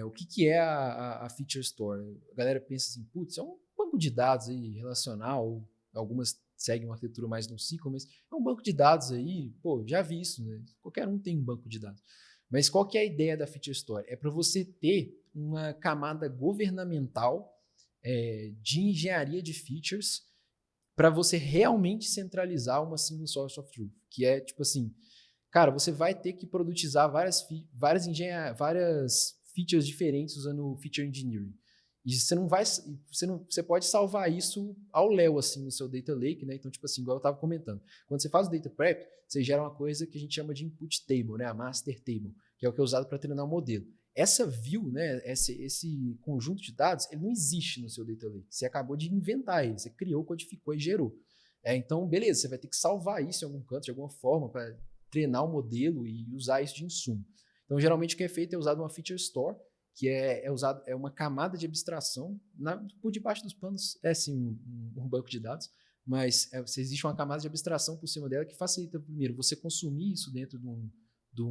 O que é a Feature Store? A galera pensa assim, putz, é um banco de dados aí relacional, algumas seguem uma arquitetura mais no SQL, mas é um banco de dados aí, pô, já vi isso, né? Qualquer um tem um banco de dados. Mas qual que é a ideia da Feature Store? É para você ter uma camada governamental de engenharia de features para você realmente centralizar uma single source of truth, que é tipo assim, cara, você vai ter que produtizar várias features diferentes usando feature engineering. E você pode salvar isso ao léu, assim, no seu data lake, né? Então, tipo assim, igual eu estava comentando, quando você faz o data prep, você gera uma coisa que a gente chama de input table, né? A master table, que é o que é usado para treinar o modelo. Essa view, né? Esse conjunto de dados, ele não existe no seu data lake. Você acabou de inventar ele, você criou, codificou e gerou. Então, beleza, você vai ter que salvar isso em algum canto, de alguma forma, para treinar o modelo e usar isso de insumo. Então, geralmente, o que é feito é usado uma feature store, que é uma camada de abstração, por debaixo dos panos é sim um banco de dados, mas existe uma camada de abstração por cima dela que facilita, primeiro, você consumir isso dentro de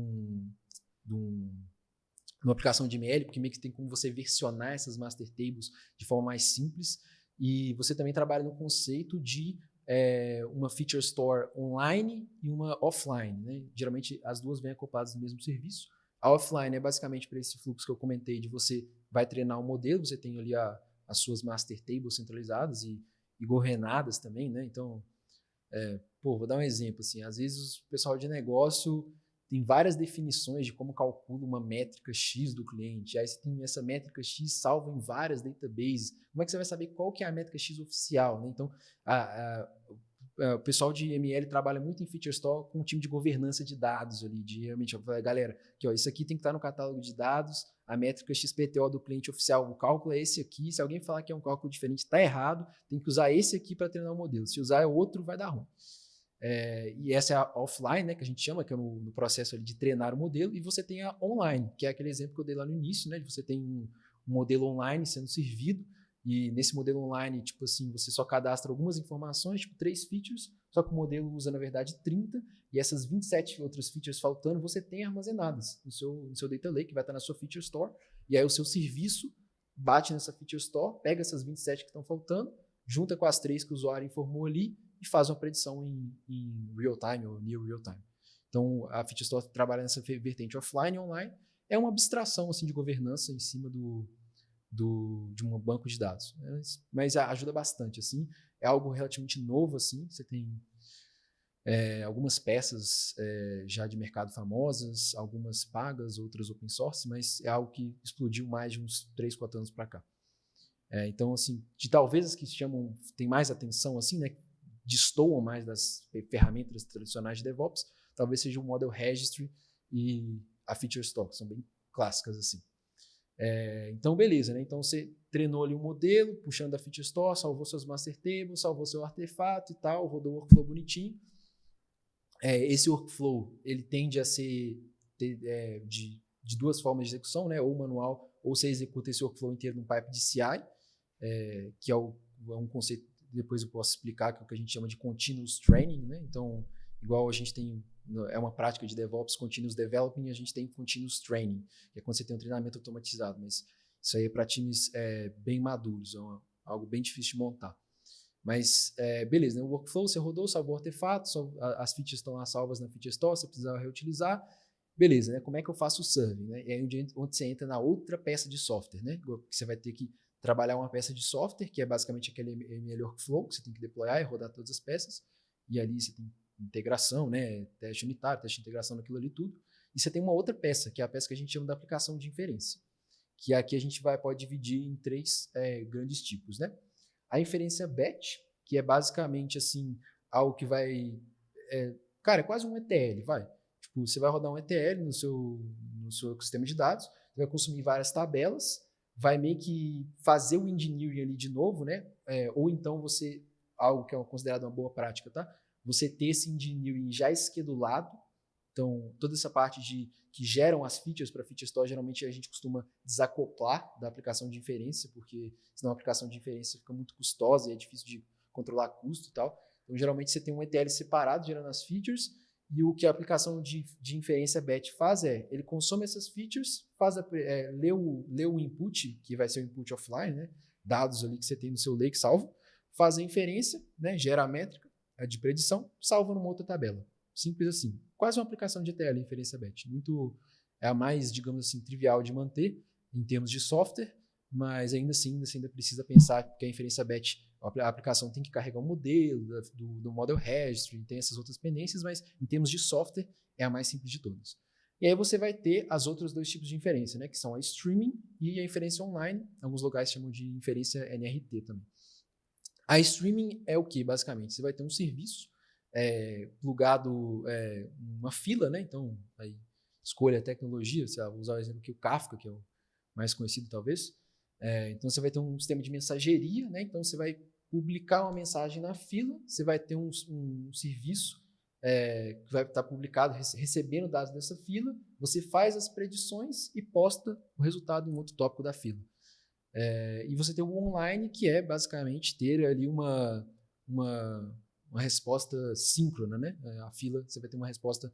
uma aplicação de ML, porque meio que tem como você versionar essas master tables de forma mais simples, e você também trabalha no conceito de uma feature store online e uma offline, né? Geralmente as duas vêm acopladas no mesmo serviço. A offline é basicamente para esse fluxo que eu comentei de você vai treinar um modelo, você tem ali as suas master tables centralizadas e governadas também, né? Então, vou dar um exemplo, assim, às vezes o pessoal de negócio tem várias definições de como calcula uma métrica X do cliente, aí você tem essa métrica X salva em várias databases, como é que você vai saber qual que é a métrica X oficial, né? Então, o pessoal de ML trabalha muito em Feature Store com um time de governança de dados ali, de realmente, galera, aqui, ó, isso aqui tem que estar no catálogo de dados, a métrica XPTO do cliente oficial, o cálculo é esse aqui, se alguém falar que é um cálculo diferente, está errado, tem que usar esse aqui para treinar o modelo, se usar outro, vai dar ruim. E essa é a offline, né, que a gente chama, que é no processo ali de treinar o modelo, e você tem a online, que é aquele exemplo que eu dei lá no início, né, de você tem um modelo online sendo servido, e nesse modelo online, tipo assim, você só cadastra algumas informações, tipo 3 features, só que o modelo usa, na verdade, 30, e essas 27 outras features faltando, você tem armazenadas no seu data lake, que vai estar na sua feature store, e aí o seu serviço bate nessa feature store, pega essas 27 que estão faltando, junta com as 3 que o usuário informou ali, e faz uma predição em real time ou near real time. Então, a feature store trabalha nessa vertente offline e online, é uma abstração assim, de governança em cima de um banco de dados. Mas ajuda bastante, assim. É algo relativamente novo, assim. Você tem algumas peças já de mercado famosas, algumas pagas, outras open source, mas é algo que explodiu mais de uns 3, 4 anos para cá. Então, assim, talvez as que tem mais atenção, assim, né, destoam mais das ferramentas tradicionais de DevOps, talvez seja o Model Registry e a Feature Store, que são bem clássicas, assim. Então, beleza, né? Então, você treinou ali um modelo, puxando da Feature Store, salvou seus master tables, salvou seu artefato e tal, rodou o workflow bonitinho. Esse workflow, ele tende a ser de duas formas de execução, né? Ou manual, ou você executa esse workflow inteiro num pipe de CI, que é um conceito, depois eu posso explicar, que é o que a gente chama de continuous training, né? Então, igual a gente tem, é uma prática de DevOps, continuous developing, a gente tem continuous training, que é quando você tem um treinamento automatizado, mas isso aí é para times bem maduros, é algo bem difícil de montar. Mas, beleza, né? O workflow, você rodou, salvou o artefato, as features estão lá salvas na feature store, você precisa reutilizar, beleza, né? Como é que eu faço o serving, né? E aí onde você entra na outra peça de software, né? Você vai ter que trabalhar uma peça de software, que é basicamente aquele ML workflow, que você tem que deployar e rodar todas as peças, e ali você tem integração, né? Teste unitário, teste de integração naquilo ali tudo, e você tem uma outra peça, que é a peça que a gente chama da aplicação de inferência, que aqui a gente pode dividir em 3 grandes tipos, né? A inferência batch, que é basicamente assim, algo que vai... cara, é quase um ETL, vai. Tipo, você vai rodar um ETL no seu sistema de dados, você vai consumir várias tabelas, vai meio que fazer o engineering ali de novo, né? Ou então algo que é considerado uma boa prática, tá? Você ter esse engineering já esquedulado. Então, toda essa parte que geram as features para a Feature Store, geralmente a gente costuma desacoplar da aplicação de inferência, porque senão a aplicação de inferência fica muito custosa e é difícil de controlar custo e tal. Então, geralmente você tem um ETL separado gerando as features, e o que a aplicação de inferência batch faz ele consome essas features, lê o input, que vai ser o input offline, né? Dados ali que você tem no seu lake salvo, faz a inferência, né? Gera a métrica de predição, salva numa outra tabela. Simples assim. Quase uma aplicação de ETL, inferência batch. É a mais, digamos assim, trivial de manter em termos de software, mas ainda assim, você ainda precisa pensar que a inferência batch A aplicação tem que carregar um modelo do Model Registry, tem essas outras pendências, mas em termos de software é a mais simples de todas. E aí você vai ter as outras dois tipos de inferência, né, que são a streaming e a inferência online. Alguns lugares chamam de inferência NRT também. A streaming é o que, basicamente? Você vai ter um serviço plugado, uma fila, né? Então, aí, escolha a tecnologia, vou usar o exemplo aqui, o Kafka, que é o mais conhecido talvez. Então, você vai ter um sistema de mensageria, né? Então, você vai publicar uma mensagem na fila, você vai ter um serviço que vai estar publicado, recebendo dados dessa fila, você faz as predições e posta o resultado em um outro tópico da fila. E você tem o online, que é basicamente ter ali uma resposta síncrona, né? A fila, você vai ter uma resposta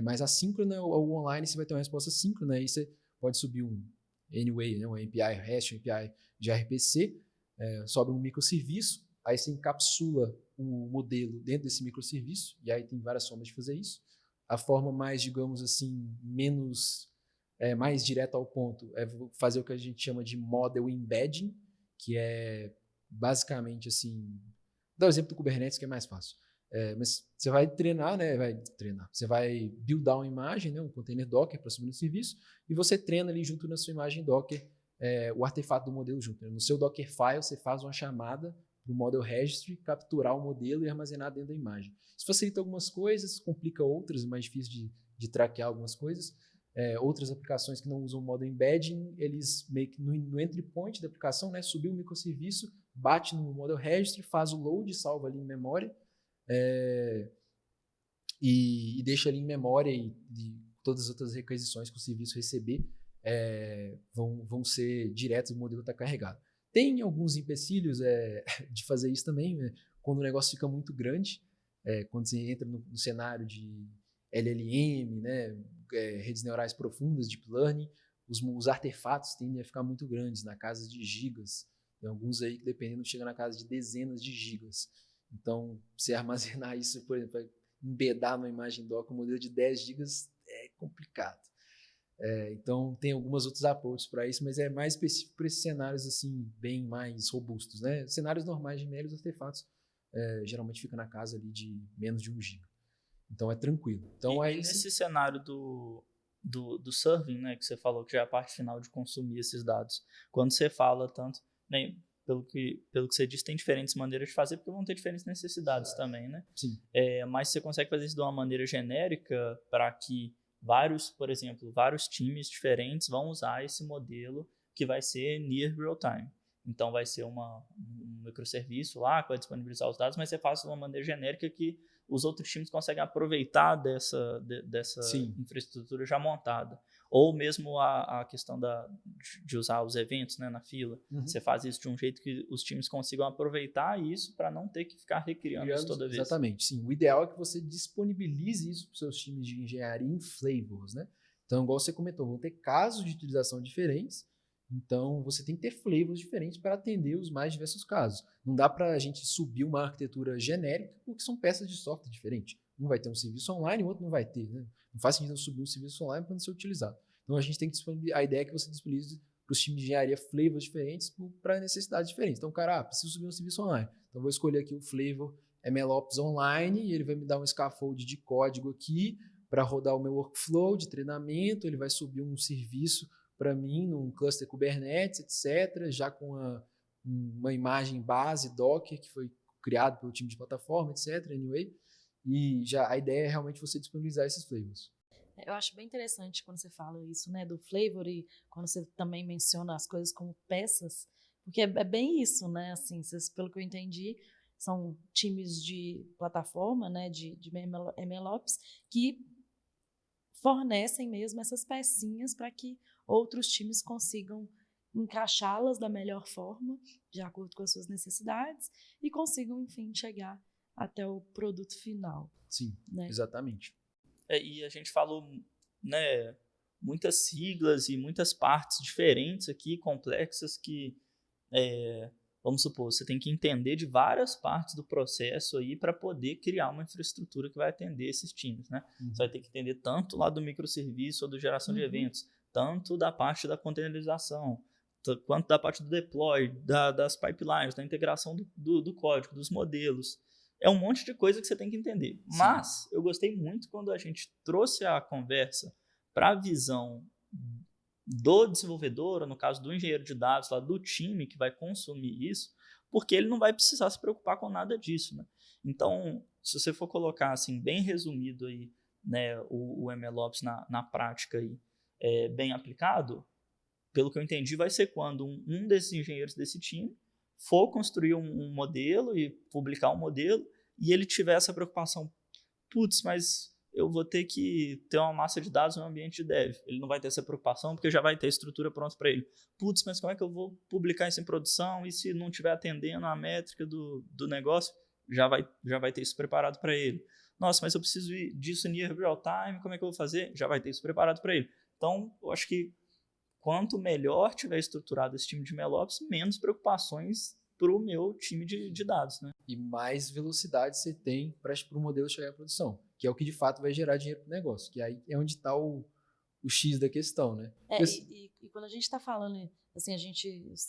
mais assíncrona, ou online você vai ter uma resposta síncrona, aí você pode subir um anyway, né? Um API REST, um API gRPC, sobe um microserviço, aí você encapsula o modelo dentro desse microserviço, e aí tem várias formas de fazer isso. A forma mais, digamos assim, mais direto ao ponto é fazer o que a gente chama de model embedding, que é basicamente assim, dá o exemplo do Kubernetes que é mais fácil. Mas você vai treinar, né? Você vai buildar uma imagem, né? Um container Docker para subir no serviço, e você treina ali junto na sua imagem Docker o artefato do modelo junto. Né? No seu Dockerfile você faz uma chamada para o Model Registry, capturar o modelo e armazenar dentro da imagem. Isso facilita algumas coisas, complica outras, é mais difícil de traquear algumas coisas. Outras aplicações que não usam o Model Embedding, eles meio que no entry point da aplicação, né, subiu o microserviço, bate no Model Registry, faz o load, salva ali em memória, e deixa ali em memória, e todas as outras requisições que o serviço receber vão ser diretas, o modelo está carregado. Tem alguns empecilhos de fazer isso também, né? Quando o negócio fica muito grande, quando você entra no cenário de LLM, né? Redes neurais profundas, deep learning, os artefatos tendem a ficar muito grandes, na casa de gigas. Tem alguns aí que, dependendo, chega na casa de dezenas de gigas. Então, você armazenar isso, por exemplo, embedar numa imagem Docker, um modelo de 10 gigas é complicado. Então, tem algumas outros approaches para isso, mas é mais específico para esses cenários assim, bem mais robustos. Né? Cenários normais de ML, os artefatos geralmente ficam na casa ali de menos de 1 GB. Então, é tranquilo. Então, nesse cenário do serving, né, que você falou que já é a parte final de consumir esses dados, quando você fala tanto, né, pelo que você disse, tem diferentes maneiras de fazer, porque vão ter diferentes necessidades também, né? Sim. Mas você consegue fazer isso de uma maneira genérica para que por exemplo, vários times diferentes vão usar esse modelo que vai ser near real time. Então, vai ser um microserviço lá que vai disponibilizar os dados, mas você faz de uma maneira genérica que os outros times conseguem aproveitar dessa infraestrutura já montada. Ou mesmo a questão de usar os eventos, né, na fila. Uhum. Você faz isso de um jeito que os times consigam aproveitar isso para não ter que ficar recriando isso toda vez. Exatamente, sim. O ideal é que você disponibilize isso para os seus times de engenharia em flavors, né? Então, igual você comentou, vão ter casos de utilização diferentes. Então, você tem que ter flavors diferentes para atender os mais diversos casos. Não dá para a gente subir uma arquitetura genérica, porque são peças de software diferentes. Um vai ter um serviço online, o outro não vai ter. Né? Não faz sentido subir um serviço online para não ser utilizado. Então, a gente tem que disponibilizar. A ideia é que você disponibilize para os times de engenharia flavors diferentes para necessidades diferentes. Então, cara, preciso subir um serviço online. Então, vou escolher aqui o flavor MLOps online, e ele vai me dar um scaffold de código aqui para rodar o meu workflow de treinamento. Ele vai subir um serviço para mim num cluster Kubernetes, etc., já com uma imagem base Docker que foi criado pelo time de plataforma, etc., anyway. E já a ideia é realmente você disponibilizar esses flavors. Eu acho bem interessante quando você fala isso, né, do flavor, e quando você também menciona as coisas como peças, porque é bem isso, né, assim, pelo que eu entendi, são times de plataforma, né, de MLOps, que fornecem mesmo essas pecinhas para que outros times consigam encaixá-las da melhor forma, de acordo com as suas necessidades, e consigam, enfim, chegar até o produto final. Sim, né? Exatamente. E a gente falou, né, muitas siglas e muitas partes diferentes aqui, complexas, que, vamos supor, você tem que entender de várias partes do processo aí para poder criar uma infraestrutura que vai atender esses times, né? Uhum. Você vai ter que entender tanto lá do microserviço ou da geração de eventos, tanto da parte da containerização, quanto da parte do deploy, das pipelines, da integração do código, dos modelos. É um monte de coisa que você tem que entender. Sim. Mas eu gostei muito quando a gente trouxe a conversa para a visão do desenvolvedor, ou no caso do engenheiro de dados, lá do time que vai consumir isso, porque ele não vai precisar se preocupar com nada disso, né? Então, se você for colocar assim, bem resumido aí, né, o MLOps na prática aí, bem aplicado, pelo que eu entendi, vai ser quando um desses engenheiros desse time for construir um modelo e publicar um modelo, e ele tiver essa preocupação, putz, mas eu vou ter que ter uma massa de dados no ambiente de dev. Ele não vai ter essa preocupação porque já vai ter a estrutura pronta para ele. Putz, mas como é que eu vou publicar isso em produção? E se não estiver atendendo a métrica do negócio, já vai ter isso preparado para ele. Nossa, mas eu preciso disso near real time, como é que eu vou fazer? Já vai ter isso preparado para ele. Então, eu acho que quanto melhor tiver estruturado esse time de MLOps, menos preocupações para o meu time de dados, né? E mais velocidade você tem para o modelo chegar à produção, que é o que de fato vai gerar dinheiro para o negócio, que aí é onde está o X da questão, né? E quando a gente está falando, assim,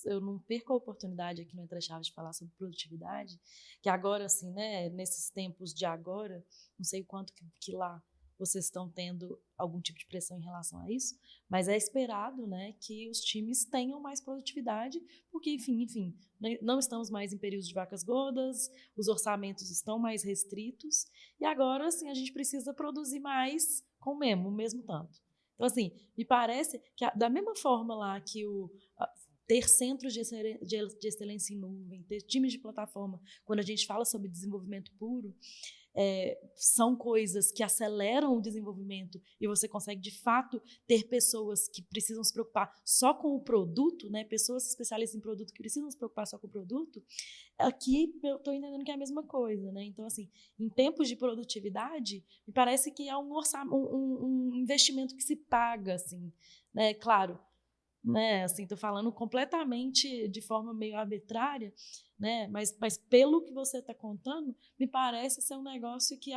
eu não perco a oportunidade aqui no Entre Chaves de falar sobre produtividade, que agora, assim, né, nesses tempos de agora, não sei quanto que lá vocês estão tendo algum tipo de pressão em relação a isso, mas é esperado, né, que os times tenham mais produtividade, porque, enfim, não estamos mais em períodos de vacas gordas, os orçamentos estão mais restritos, e agora, assim, a gente precisa produzir mais com o mesmo tanto. Então, assim, me parece que da mesma forma lá que ter centros de excelência em nuvem, ter times de plataforma, quando a gente fala sobre desenvolvimento puro, são coisas que aceleram o desenvolvimento e você consegue, de fato, ter pessoas que precisam se preocupar só com o produto, né? Pessoas especialistas em produto que precisam se preocupar só com o produto. Aqui eu estou entendendo que é a mesma coisa, né? Então, assim, em tempos de produtividade, me parece que é um investimento que se paga, assim, né? Claro, né? Assim, estou falando completamente de forma meio arbitrária, né? Mas pelo que você está contando, me parece ser um negócio que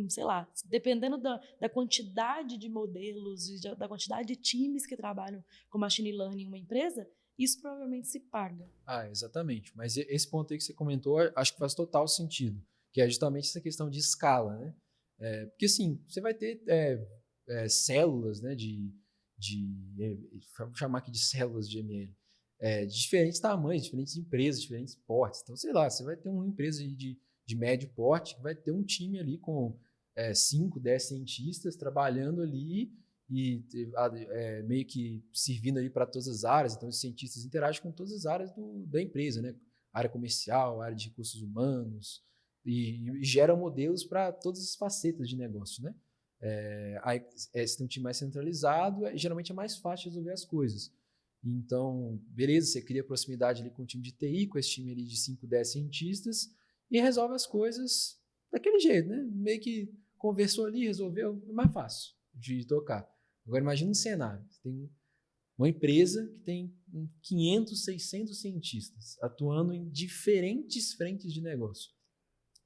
sei lá, dependendo da quantidade de modelos, da quantidade de times que trabalham com machine learning em uma empresa, isso provavelmente se paga. Exatamente. Mas esse ponto aí que você comentou, acho que faz total sentido, que é justamente essa questão de escala, né? Porque, assim, você vai ter células, né, vamos chamar aqui de células de ML, de diferentes tamanhos, diferentes empresas, diferentes portes. Então, sei lá, você vai ter uma empresa de médio porte que vai ter um time ali com 5, 10 cientistas trabalhando ali e meio que servindo ali para todas as áreas. Então, os cientistas interagem com todas as áreas da empresa, né? Área comercial, área de recursos humanos, e geram modelos para todas as facetas de negócio, né? Aí, se tem um time mais centralizado, geralmente é mais fácil de resolver as coisas. Então, beleza, você cria proximidade ali com o time de TI, com esse time ali de 5, 10 cientistas, e resolve as coisas daquele jeito, né? Meio que conversou ali, resolveu, é mais fácil de tocar. Agora, imagina um cenário, você tem uma empresa que tem 500, 600 cientistas atuando em diferentes frentes de negócio.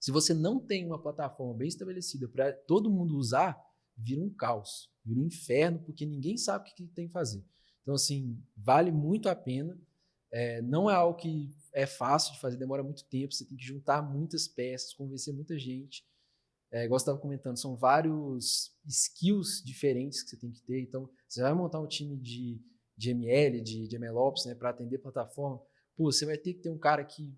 Se você não tem uma plataforma bem estabelecida para todo mundo usar, vira um caos, vira um inferno, porque ninguém sabe o que tem que fazer. Então, assim, vale muito a pena. Não é algo que é fácil de fazer, demora muito tempo, você tem que juntar muitas peças, convencer muita gente. Igual você estava comentando, são vários skills diferentes que você tem que ter. Então, você vai montar um time de ML, de MLOps, né, para atender plataforma. Pô, você vai ter que ter um cara que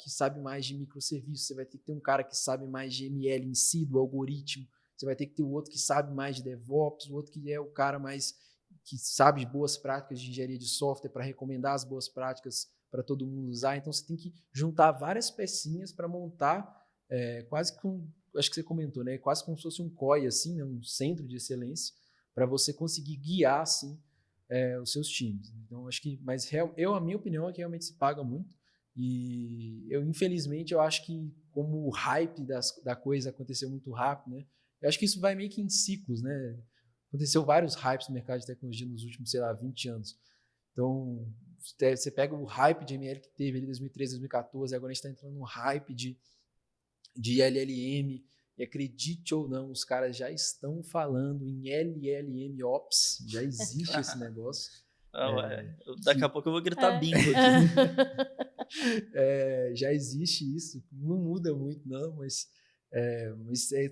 sabe mais de microserviços, você vai ter que ter um cara que sabe mais de ML em si, do algoritmo, você vai ter que ter o outro que sabe mais de DevOps, o outro que é o cara mais que sabe de boas práticas de engenharia de software para recomendar as boas práticas para todo mundo usar. Então, você tem que juntar várias pecinhas para montar quase com, acho que você comentou, né? Quase como se fosse um COI, assim, né? Um centro de excelência, para você conseguir guiar, assim, os seus times. Então, acho que, mas a minha opinião é que realmente se paga muito. E infelizmente, eu acho que como o hype da coisa aconteceu muito rápido, né? Eu acho que isso vai meio que em ciclos, né? Aconteceu vários hypes no mercado de tecnologia nos últimos, 20 anos. Então, você pega o hype de ML que teve ali em 2013, 2014, agora a gente está entrando no hype de LLM, e acredite ou não, os caras já estão falando em LLM Ops, já existe esse negócio. Daqui a pouco eu vou gritar bingo aqui. Já existe isso, não muda muito não, mas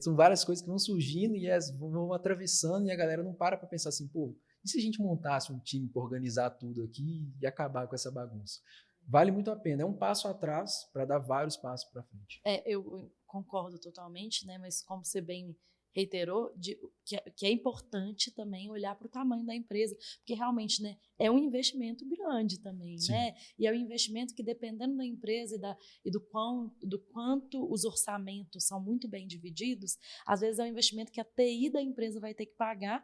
são várias coisas que vão surgindo e vão atravessando e a galera não para pensar assim, pô, e se a gente montasse um time para organizar tudo aqui e acabar com essa bagunça? Vale muito a pena, é um passo atrás para dar vários passos para frente. Eu concordo totalmente, né? Mas como você bem reiterou, que é importante também olhar para o tamanho da empresa, porque realmente, né, é um investimento grande também, Sim. né? E é um investimento que, dependendo da empresa e do quanto os orçamentos são muito bem divididos, às vezes é um investimento que a TI da empresa vai ter que pagar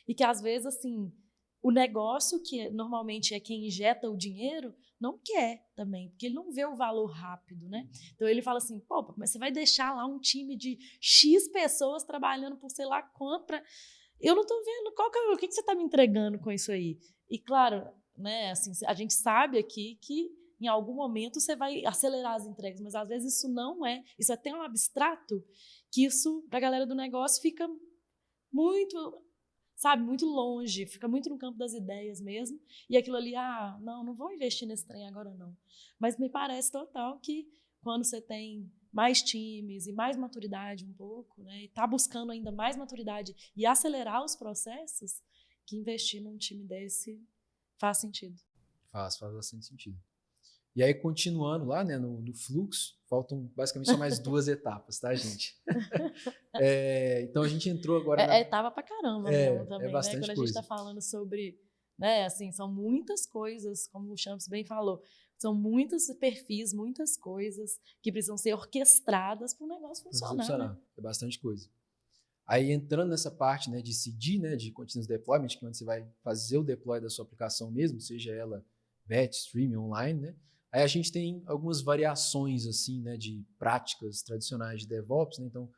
e que, às vezes, assim, o negócio, que normalmente é quem injeta o dinheiro, não quer também, porque ele não vê o valor rápido, né? Então ele fala assim, pô, mas você vai deixar lá um time de X pessoas trabalhando por sei lá quanto, eu não tô vendo, o que você tá me entregando com isso aí? E claro, né, assim, a gente sabe aqui que em algum momento você vai acelerar as entregas, mas às vezes isso é tão abstrato que isso, pra galera do negócio, fica muito, sabe, muito longe, fica muito no campo das ideias mesmo, e aquilo ali, não vou investir nesse trem agora não. Mas me parece total que quando você tem mais times e mais maturidade um pouco, né, e tá buscando ainda mais maturidade e acelerar os processos, que investir num time desse faz sentido. Faz bastante sentido. E aí, continuando lá, né, no fluxo, faltam basicamente só mais 2 etapas, tá, gente? Então, a gente entrou agora É etapa pra caramba mesmo também, bastante né? Quando a coisa. gente tá falando sobre, né, assim, são muitas coisas, como o Champs bem falou, são muitos perfis, muitas coisas que precisam ser orquestradas para o negócio funcionar, né? É bastante coisa. Aí, entrando nessa parte, né, de CD, né, de Continuous Deployment, que é onde você vai fazer o deploy da sua aplicação mesmo, seja ela batch, streaming, online, né? Aí a gente tem algumas variações, assim, né, de práticas tradicionais de DevOps, né? Então,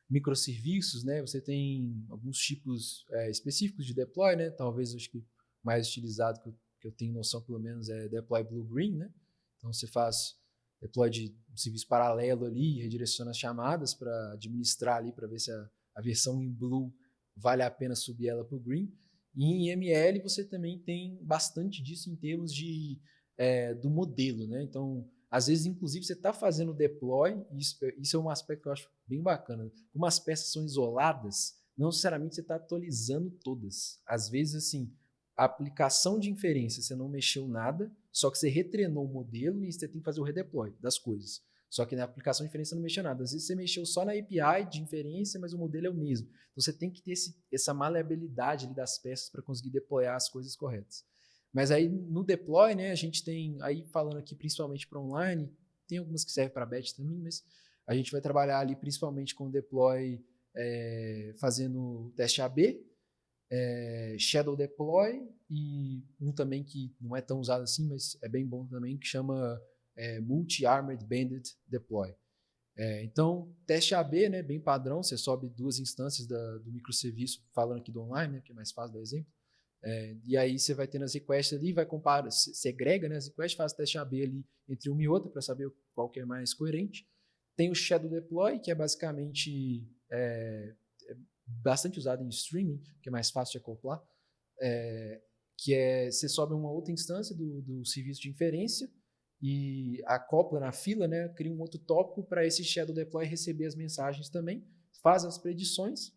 microserviços, né? Você tem alguns tipos específicos de deploy, né? Talvez, acho que o mais utilizado que eu tenho noção, pelo menos, é deploy blue-green, né? Então, você faz deploy de um serviço paralelo ali, redireciona as chamadas para administrar ali, para ver se a versão em blue vale a pena subir ela para o green. E em ML você também tem bastante disso em termos do modelo, né? Então, às vezes, inclusive, você está fazendo deploy, isso é um aspecto que eu acho bem bacana. Como as peças são isoladas, não necessariamente você está atualizando todas. Às vezes, assim, a aplicação de inferência, você não mexeu nada, só que você retreinou o modelo e você tem que fazer o redeploy das coisas. Só que na aplicação de inferência não mexeu nada. Às vezes você mexeu só na API de inferência, mas o modelo é o mesmo. Então você tem que ter essa maleabilidade ali das peças para conseguir deployar as coisas corretas. Mas aí no deploy, né, a gente tem, aí falando aqui principalmente para online, tem algumas que servem para batch também, mas a gente vai trabalhar ali principalmente com deploy fazendo teste AB, Shadow Deploy e um também que não é tão usado assim, mas é bem bom também, que chama Multi-Armored Bandit Deploy. Então, teste AB, né, bem padrão, você sobe 2 instâncias do microserviço, falando aqui do online, né, que é mais fácil dar exemplo, e aí você vai tendo as requests ali, vai comparar, segrega, né, as requests, faz teste AB ali entre uma e outra para saber qual que é mais coerente. Tem o Shadow Deploy, que é basicamente bastante usado em streaming, que é mais fácil de acoplar, que você sobe uma outra instância do serviço de inferência e acopla na fila, né, cria um outro tópico para esse Shadow Deploy receber as mensagens também, faz as predições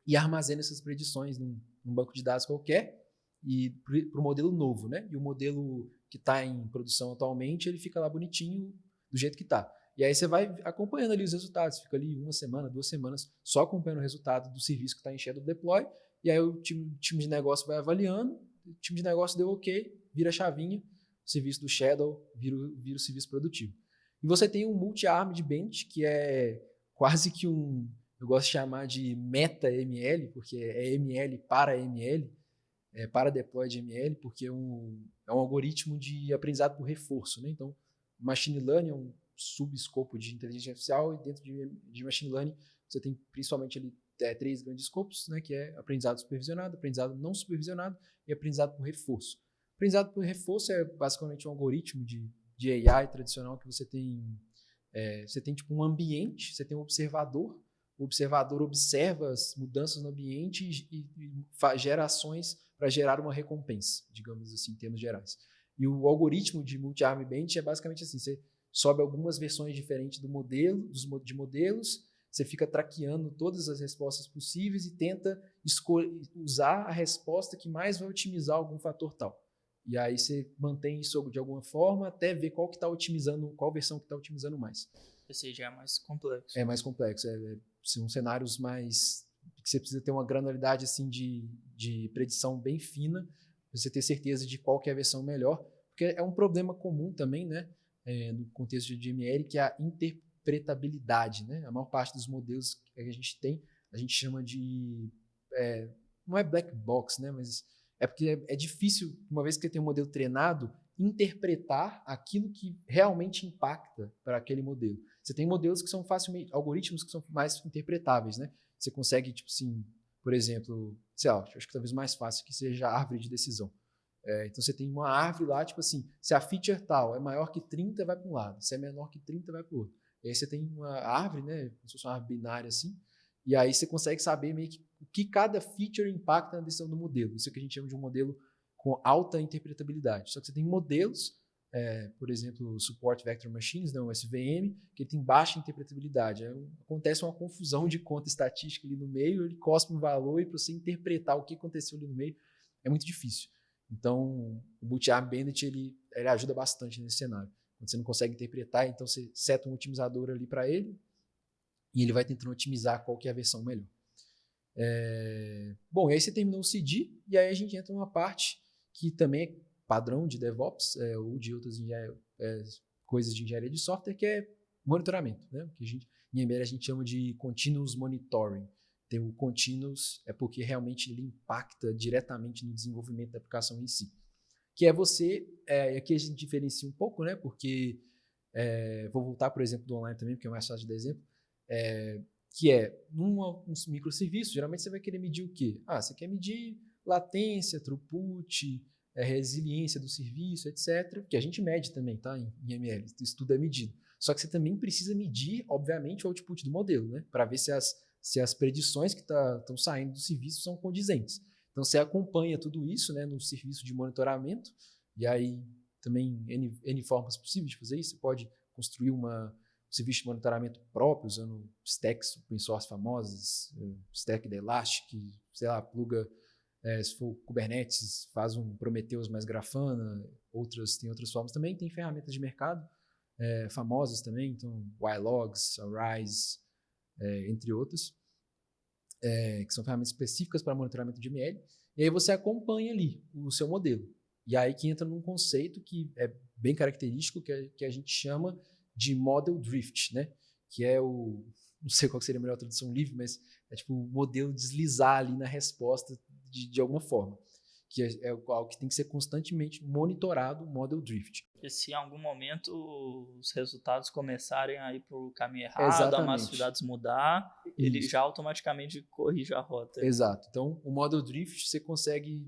e armazena essas predições num banco de dados qualquer e para o modelo novo, né? E o modelo que está em produção atualmente, ele fica lá bonitinho do jeito que está. E aí você vai acompanhando ali os resultados, fica ali 1 semana, 2 semanas, só acompanhando o resultado do serviço que está em Shadow Deploy, e aí o time de negócio vai avaliando, o time de negócio deu ok, vira a chavinha, o serviço do Shadow vira o serviço produtivo. E você tem um multi-armed bench, que é quase que eu gosto de chamar de meta-ML, porque é ML para ML, para deploy de ML, porque é um algoritmo de aprendizado por reforço, né? Então, machine learning é um subescopo de inteligência artificial, e dentro de machine learning você tem principalmente ali 3 grandes escopos, né, que é aprendizado supervisionado, aprendizado não supervisionado e aprendizado por reforço. Aprendizado por reforço é basicamente um algoritmo de AI tradicional que você tem tipo um ambiente, você tem um observador, o observador observa as mudanças no ambiente e gera ações para gerar uma recompensa, digamos assim, em termos gerais. E o algoritmo de multi-arm bench é basicamente assim, você sobe algumas versões diferentes de modelos, você fica traqueando todas as respostas possíveis e tenta usar a resposta que mais vai otimizar algum fator tal. E aí você mantém isso de alguma forma até ver qual versão que está otimizando mais. Esse já é mais complexo. É mais complexo. São cenários mais que você precisa ter uma granularidade assim, de predição bem fina, para você ter certeza de qual que é a versão melhor. Porque é um problema comum também, né, no contexto de ML, que é a interpretabilidade. Né? A maior parte dos modelos que a gente tem, a gente chama de... não é black box, né, mas é porque é difícil, uma vez que você tem um modelo treinado, interpretar aquilo que realmente impacta para aquele modelo. Você tem modelos que são algoritmos que são mais interpretáveis, né? Você consegue, tipo assim, por exemplo, sei lá, acho que talvez mais fácil que seja a árvore de decisão. Então você tem uma árvore lá, tipo assim, se a feature tal é maior que 30, vai para um lado, se é menor que 30, vai para o outro. E aí você tem uma árvore, né? Como se fosse uma árvore binária assim, e aí você consegue saber meio que o que cada feature impacta na decisão do modelo. Isso é o que a gente chama de um modelo com alta interpretabilidade. Só que você tem modelos, por exemplo, o Support Vector Machines, né, o SVM, que tem baixa interpretabilidade. Acontece uma confusão de conta estatística ali no meio, ele cospe um valor e para você interpretar o que aconteceu ali no meio é muito difícil. Então, o multi-arm bandit ele ajuda bastante nesse cenário. Quando você não consegue interpretar, então você seta um otimizador ali para ele e ele vai tentando otimizar qual que é a versão melhor. Bom, e aí você terminou o CD e aí a gente entra numa parte que também é padrão de DevOps ou de outras coisas de engenharia de software, que é monitoramento, né? Que em ML a gente chama de Continuous Monitoring. Tem o Continuous porque realmente ele impacta diretamente no desenvolvimento da aplicação em si. Que é você, aqui a gente diferencia um pouco, né? Porque, vou voltar, por exemplo, do online também, porque é mais fácil de dar exemplo, que uns microserviços, geralmente você vai querer medir o quê? Você quer medir latência, throughput, resiliência do serviço, etc. Que a gente mede também, tá? Em ML, isso tudo é medido. Só que você também precisa medir, obviamente, o output do modelo, né? Para ver se as predições que estão saindo do serviço são condizentes. Então, você acompanha tudo isso, né, no serviço de monitoramento, e aí também N formas possíveis de fazer isso. Você pode construir um serviço de monitoramento próprio, usando stacks open source famosas, stack da Elastic, sei lá, pluga, se for Kubernetes, faz um Prometheus mais Grafana, tem outras formas também, tem ferramentas de mercado famosas também, então Ylogs, Arise, entre outras, que são ferramentas específicas para monitoramento de ML, e aí você acompanha ali o seu modelo. E aí que entra num conceito que é bem característico, que a gente chama de Model Drift, né? Que é não sei qual seria a melhor tradução livre, mas é tipo o modelo deslizar ali na resposta de alguma forma, que é algo que tem que ser constantemente monitorado, Model Drift. Porque se em algum momento os resultados começarem a ir para o caminho errado, Exatamente. a massa de dados mudar, ele já automaticamente corrige a rota. Exato. Então, o Model Drift, você consegue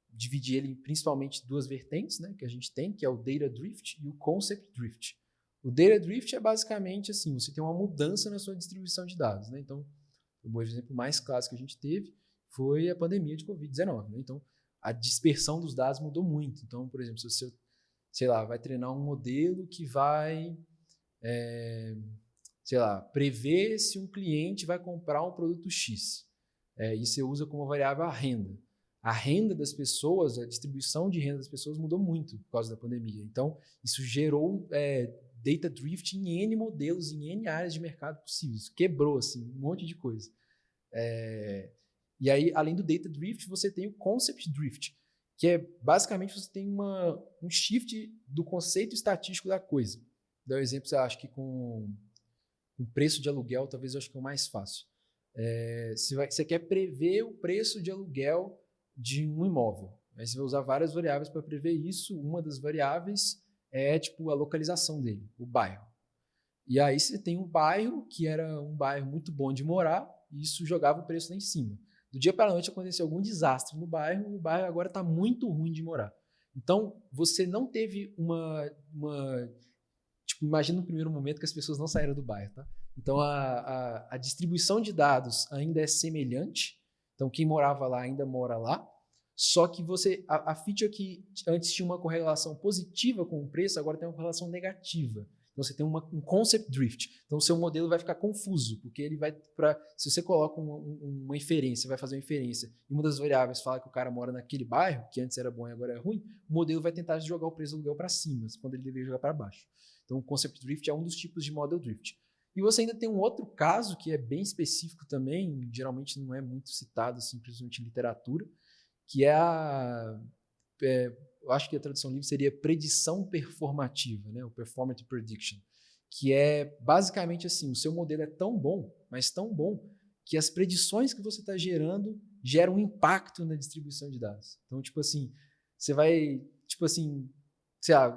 dividir ele em principalmente duas vertentes, né, que a gente tem, que é o Data Drift e o Concept Drift. O Data Drift é basicamente assim, você tem uma mudança na sua distribuição de dados, né? Então, o exemplo mais clássico que a gente teve foi a pandemia de Covid-19, né? Então, a dispersão dos dados mudou muito. Então, por exemplo, se você, sei lá, vai treinar um modelo que vai, sei lá, prever se um cliente vai comprar um produto X, e você usa como variável a renda. A renda das pessoas, a distribuição de renda das pessoas mudou muito por causa da pandemia. Então, isso gerou data drift em N modelos, em N áreas de mercado possíveis. Quebrou, assim, um monte de coisa. E aí, além do data drift, você tem o concept drift, que é, basicamente, você tem um shift do conceito estatístico da coisa. Dá um exemplo, você acha que com preço de aluguel, talvez eu acho que é o mais fácil. Você quer prever o preço de aluguel de um imóvel. Aí você vai usar várias variáveis para prever isso. Uma das variáveis é tipo a localização dele, o bairro. E aí você tem um bairro que era um bairro muito bom de morar, e isso jogava o preço lá em cima. Do dia para a noite aconteceu algum desastre no bairro, e o bairro agora está muito ruim de morar. Então, você não teve tipo, imagina no primeiro momento que as pessoas não saíram do bairro, tá? Então, a distribuição de dados ainda é semelhante. Então, quem morava lá ainda mora lá, Só que a feature que antes tinha uma correlação positiva com o preço, agora tem uma correlação negativa. Então, você tem um concept drift. Então, o seu modelo vai ficar confuso, porque ele vai se você coloca uma inferência, vai fazer uma inferência, e uma das variáveis fala que o cara mora naquele bairro, que antes era bom e agora é ruim, o modelo vai tentar jogar o preço do aluguel para cima, quando ele deveria jogar para baixo. Então, o concept drift é um dos tipos de model drift. E você ainda tem um outro caso que é bem específico também, geralmente não é muito citado, assim, principalmente em literatura, que eu acho que a tradução livre seria predição performativa, né? O performance prediction, que é basicamente assim, o seu modelo é tão bom, mas tão bom, que as predições que você está gerando geram um impacto na distribuição de dados. Então, tipo assim, você vai, tipo assim, sei lá,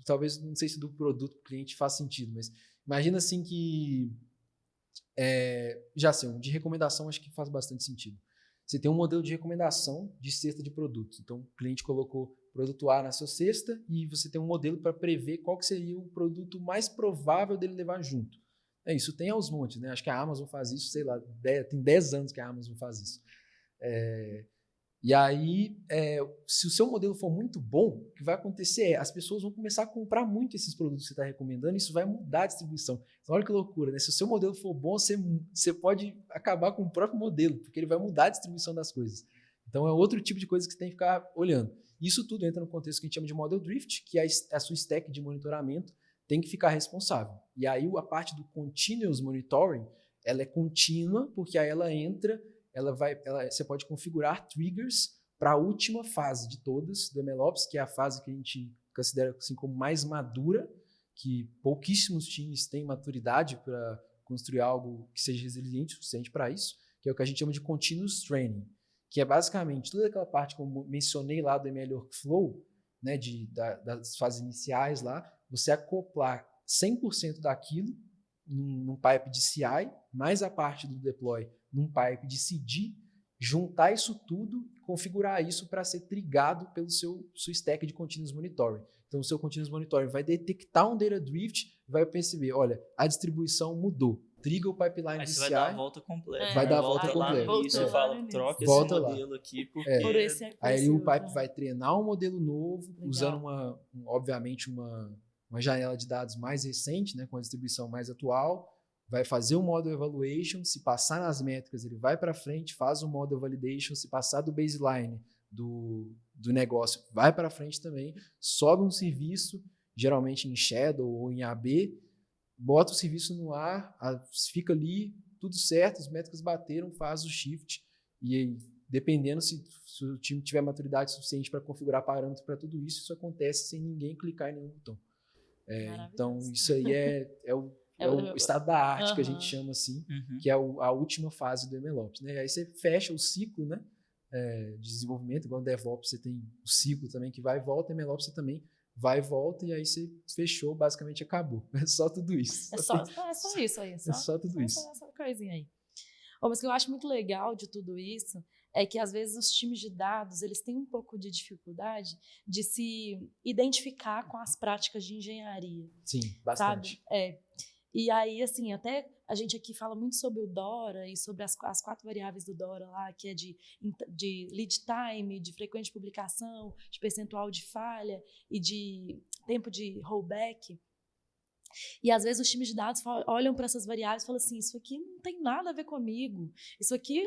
talvez, não sei se do produto para o cliente faz sentido, mas imagina assim que, já sei, um de recomendação acho que faz bastante sentido. Você tem um modelo de recomendação de cesta de produtos. Então, o cliente colocou produto A na sua cesta e você tem um modelo para prever qual que seria o produto mais provável dele levar junto. Isso tem aos montes, né? Acho que a Amazon faz isso, sei lá, tem 10 anos que a Amazon faz isso. E aí, se o seu modelo for muito bom, o que vai acontecer as pessoas vão começar a comprar muito esses produtos que você está recomendando, e isso vai mudar a distribuição. Então, olha que loucura, né? Se o seu modelo for bom, você pode acabar com o próprio modelo, porque ele vai mudar a distribuição das coisas. Então, é outro tipo de coisa que você tem que ficar olhando. Isso tudo entra no contexto que a gente chama de model drift, que a sua stack de monitoramento tem que ficar responsável. E aí, a parte do continuous monitoring, ela é contínua, porque aí ela entra... você pode configurar triggers para a última fase de todas do MLOps, que é a fase que a gente considera assim, como mais madura, que pouquíssimos times têm maturidade para construir algo que seja resiliente o suficiente para isso, que é o que a gente chama de continuous training, que é basicamente toda aquela parte que eu mencionei lá do ML Workflow, né, das fases iniciais lá, você acoplar 100% daquilo num pipe de CI, mais a parte do deploy num pipe de CD, juntar isso tudo e configurar isso para ser trigado pelo sua stack de Continuous Monitoring. Então, o seu Continuous Monitoring vai detectar um data drift e vai perceber, olha, a distribuição mudou. Triga o pipeline de CI. Vai dar a volta completa. Vai dar a volta completa. Lá nisso e fala, troca volta esse modelo lá. aqui, porque... Por esse aí o pipe vai treinar um modelo novo, legal, usando obviamente uma janela de dados mais recente, né, com a distribuição mais atual, vai fazer um model evaluation, se passar nas métricas, ele vai para frente, faz o model validation, se passar do baseline do negócio, vai para frente também, sobe um serviço, geralmente em Shadow ou em AB, bota o serviço no ar, fica ali, tudo certo, as métricas bateram, faz o shift, e aí, dependendo se o time tiver maturidade suficiente para configurar parâmetros para tudo isso, isso acontece sem ninguém clicar em nenhum botão. Então, isso aí é o estado da arte, que a gente chama assim, que é a última fase do MLOps. Né? Aí você fecha o ciclo, né, de desenvolvimento, igual no DevOps você tem o ciclo também que vai e volta, MLOps você também vai e volta, e aí você fechou, basicamente acabou. É só tudo isso. É só isso aí. É só tudo isso. Essa coisinha aí. Mas o que eu acho muito legal de tudo isso é que, às vezes, os times de dados eles têm um pouco de dificuldade de se identificar com as práticas de engenharia. Sim, bastante. Sabe? E aí, assim, até a gente aqui fala muito sobre o DORA e sobre as 4 variáveis do DORA lá, que é de lead time, de frequência de publicação, de percentual de falha e de tempo de rollback. E às vezes os times de dados olham para essas variáveis e falam assim, isso aqui não tem nada a ver comigo, isso aqui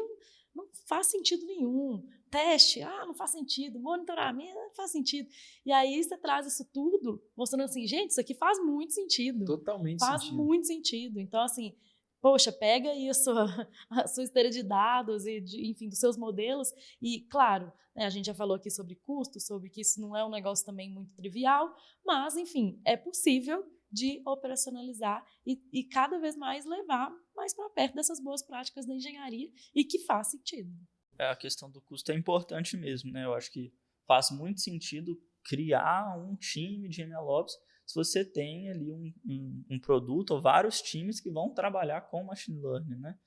não faz sentido nenhum, teste, não faz sentido, monitoramento, não faz sentido. E aí você traz isso tudo mostrando assim, gente, isso aqui faz muito sentido. Totalmente faz sentido. muito sentido. Então, assim, poxa, pega aí a sua esteira de dados e, enfim, dos seus modelos e, claro, né, a gente já falou aqui sobre custo, sobre que isso não é um negócio também muito trivial, mas, enfim, é possível de operacionalizar e cada vez mais levar mais para perto dessas boas práticas da engenharia e que faz sentido. A questão do custo é importante mesmo, né? Eu acho que faz muito sentido criar um time de MLOps se você tem ali um produto ou vários times que vão trabalhar com machine learning, né?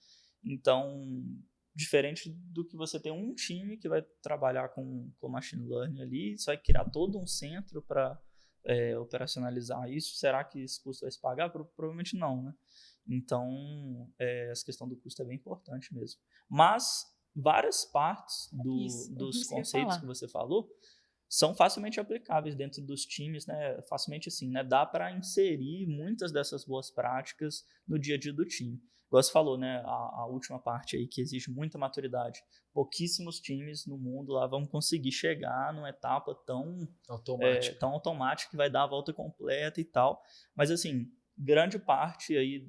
Então, diferente do que você tem um time que vai trabalhar com machine learning ali, você vai criar todo um centro para operacionalizar isso. Será que esse custo vai se pagar? Provavelmente não, né? Então, essa questão do custo é bem importante mesmo. Mas várias partes Isso dos que eu ia conceitos falar. que você falou são facilmente aplicáveis dentro dos times, né? Facilmente assim, né? Dá para inserir muitas dessas boas práticas no dia a dia do time. Igual você falou, né? A última parte aí que exige muita maturidade. Pouquíssimos times no mundo lá vão conseguir chegar numa etapa Automático. tão automática que vai dar a volta completa e tal. Mas assim, grande parte aí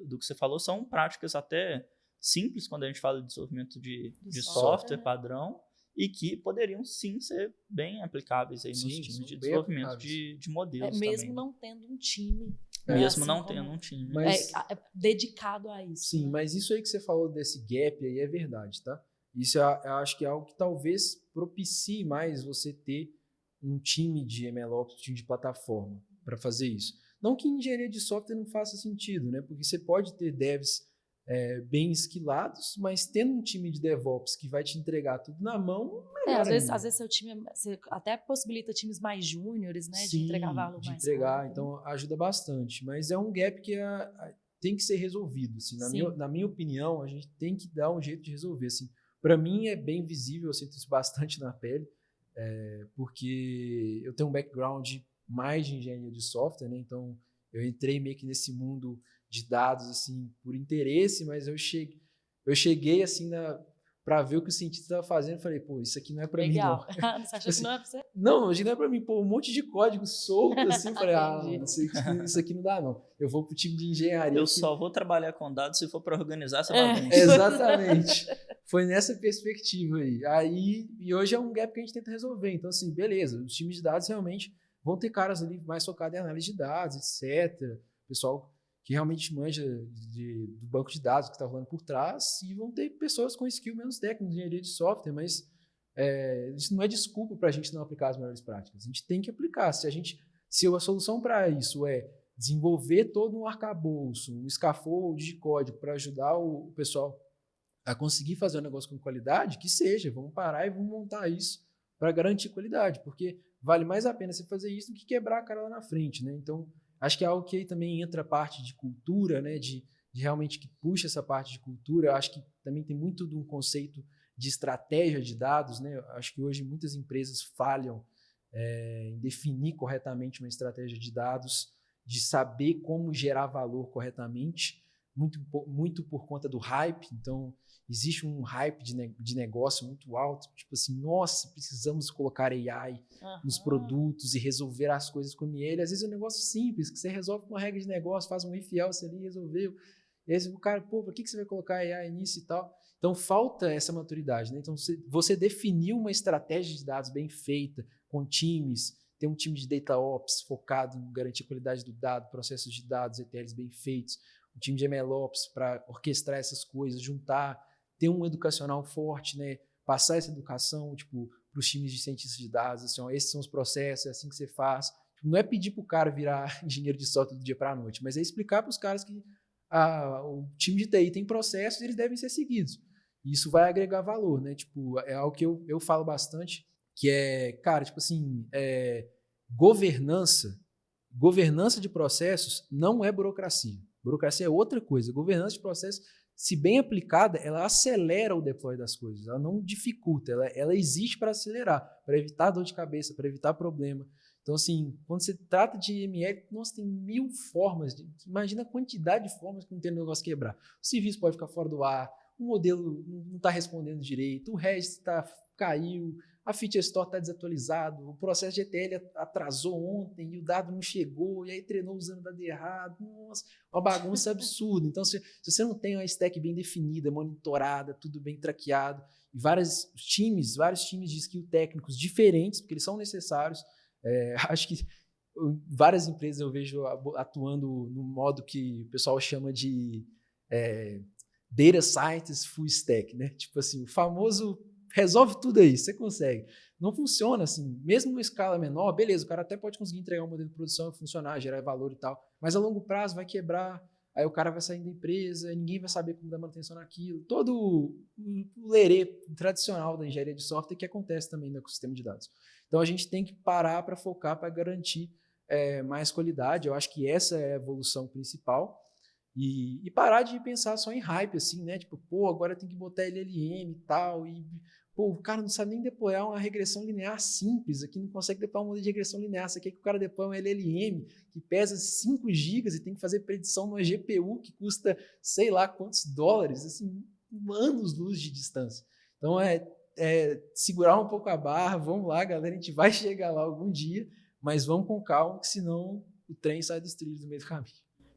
do que você falou são práticas até simples quando a gente fala de desenvolvimento de software padrão, e que poderiam sim ser bem aplicáveis aí nos Sim, times são de bem desenvolvimento aplicáveis. de modelos Mesmo também. não tendo um time. Mesmo assim não como- tendo um time. Mas- dedicado a isso. Sim, né? mas isso aí que você falou desse gap aí é verdade, tá? Isso eu acho que é algo que talvez propicie mais você ter um time de MLOps, um time de plataforma para fazer isso. Não que engenharia de software não faça sentido, né? Porque você pode ter devs bem esquilados, mas tendo um time de DevOps que vai te entregar tudo na mão, melhor Às ainda. vezes seu time você até possibilita times mais júniores, né? Sim, de entregar valor de mais entregar, rápido. então ajuda bastante. Mas é um gap que tem que ser resolvido. Assim, Sim. na minha opinião, a gente tem que dar um jeito de resolver. Assim. Para mim é bem visível, eu sinto isso bastante na pele, porque eu tenho um background mais de engenharia de software, né? Então eu entrei meio que nesse mundo de dados assim por interesse, mas eu cheguei assim para ver o que o cientista estava fazendo e falei, pô, isso aqui não é para mim não. Legal. Você achou que não é pra você? Não, hoje não é pra mim, pô, um monte de código solto, assim, eu falei, Entendi. isso aqui não dá, não. Eu vou pro time de engenharia. Eu só vou trabalhar com dados se for para organizar essa É. bagunça. Exatamente. Foi nessa perspectiva aí. E hoje é um gap que a gente tenta resolver. Então, assim, beleza, os times de dados realmente vão ter caras ali mais focados em análise de dados, etc. Pessoal que realmente manja do banco de dados que está rolando por trás, e vão ter pessoas com skill menos técnico de engenharia de software, mas isso não é desculpa para a gente não aplicar as melhores práticas. A gente tem que aplicar. Se a solução para isso é desenvolver todo um arcabouço, um scaffold de código para ajudar o pessoal a conseguir fazer um negócio com qualidade, que seja. Vamos parar e vamos montar isso para garantir qualidade, porque vale mais a pena você fazer isso do que quebrar a cara lá na frente, né? Então, acho que é algo que aí também entra a parte de cultura, né? De realmente que puxa essa parte de cultura. Acho que também tem muito de um conceito de estratégia de dados, né? Acho que hoje muitas empresas falham em definir corretamente uma estratégia de dados, de saber como gerar valor corretamente, muito por conta do hype. Então, existe um hype de negócio muito alto, tipo assim, nossa, precisamos colocar AI nos produtos e resolver as coisas com ele. Às vezes é um negócio simples, que você resolve com uma regra de negócio, faz um if else ali, resolveu. E aí o cara, pô, por que você vai colocar AI nisso e tal? Então, falta essa maturidade, né? Então, você definiu uma estratégia de dados bem feita, com times, tem um time de Data Ops focado em garantir a qualidade do dado, processos de dados, ETLs bem feitos, um time de MLOps para orquestrar essas coisas, juntar, ter um educacional forte, né? Passar essa educação, tipo, para os times de cientistas de dados, assim, ó, esses são os processos, é assim que você faz. Não é pedir para o cara virar engenheiro de software do dia para a noite, mas é explicar para os caras que o time de TI tem processos e eles devem ser seguidos. Isso vai agregar valor, né? Tipo, é algo que eu falo bastante, que é, cara, tipo assim, governança de processos não é burocracia. Burocracia é outra coisa. Governança de processos, se bem aplicada, ela acelera o deploy das coisas, ela não dificulta, ela existe para acelerar, para evitar dor de cabeça, para evitar problema. Então, assim, quando você trata de ML, nossa, tem 1000 formas. Imagina a quantidade de formas que não tem negócio quebrar. O serviço pode ficar fora do ar, o modelo não está respondendo direito, o REST caiu, a feature store está desatualizado, o processo de ETL atrasou ontem e o dado não chegou, e aí treinou usando o dado errado. Nossa, uma bagunça absurda. Então, se você não tem uma stack bem definida, monitorada, tudo bem traqueado, e vários times de skill técnicos diferentes, porque eles são necessários. Acho que várias empresas eu vejo atuando no modo que o pessoal chama de data scientist full stack, né? Tipo assim, o famoso resolve tudo aí, você consegue. Não funciona assim, mesmo em escala menor, beleza, o cara até pode conseguir entregar um modelo de produção, funcionar, gerar valor e tal, mas a longo prazo vai quebrar, aí o cara vai sair da empresa, ninguém vai saber como dar manutenção naquilo, todo o lerê tradicional da engenharia de software que acontece também no ecossistema de dados. Então a gente tem que parar para focar, para garantir mais qualidade. Eu acho que essa é a evolução principal. E parar de pensar só em hype, assim, né? Tipo, pô, agora tem que botar LLM e tal, e pô, o cara não sabe nem deployar uma regressão linear simples, aqui não consegue deployar um modelo de regressão linear, você quer que o cara deploie um LLM que pesa 5 GB e tem que fazer predição numa GPU que custa sei lá quantos dólares, assim, anos-luz de distância. Então, segurar um pouco a barra, vamos lá, galera, a gente vai chegar lá algum dia, mas vamos com calma, que senão o trem sai dos trilhos no meio do caminho.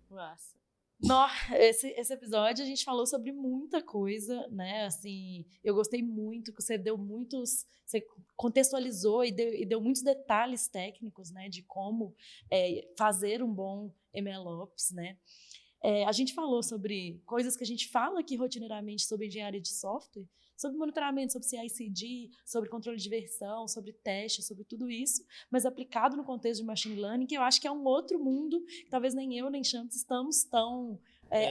Nossa. Esse episódio a gente falou sobre muita coisa, né? Assim, eu gostei muito que você você contextualizou e deu muitos detalhes técnicos, né? De como fazer um bom MLOps, né? A gente falou sobre coisas que a gente fala aqui rotineiramente sobre engenharia de software, sobre monitoramento, sobre CI/CD, sobre controle de versão, sobre teste, sobre tudo isso, mas aplicado no contexto de machine learning, que eu acho que é um outro mundo que talvez nem eu nem Champs estamos tão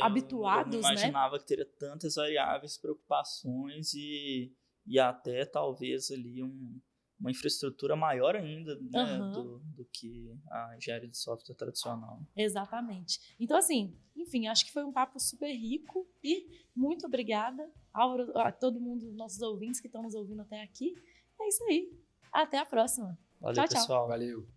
habituados, eu não imaginava que teria tantas variáveis, preocupações e até talvez ali uma infraestrutura maior ainda, né, do que a engenharia de software tradicional. Exatamente. Então, assim, enfim, acho que foi um papo super rico e muito obrigada a todo mundo, nossos ouvintes que estão nos ouvindo até aqui. É isso aí. Até a próxima. Valeu, Tchau, tchau. pessoal. Valeu.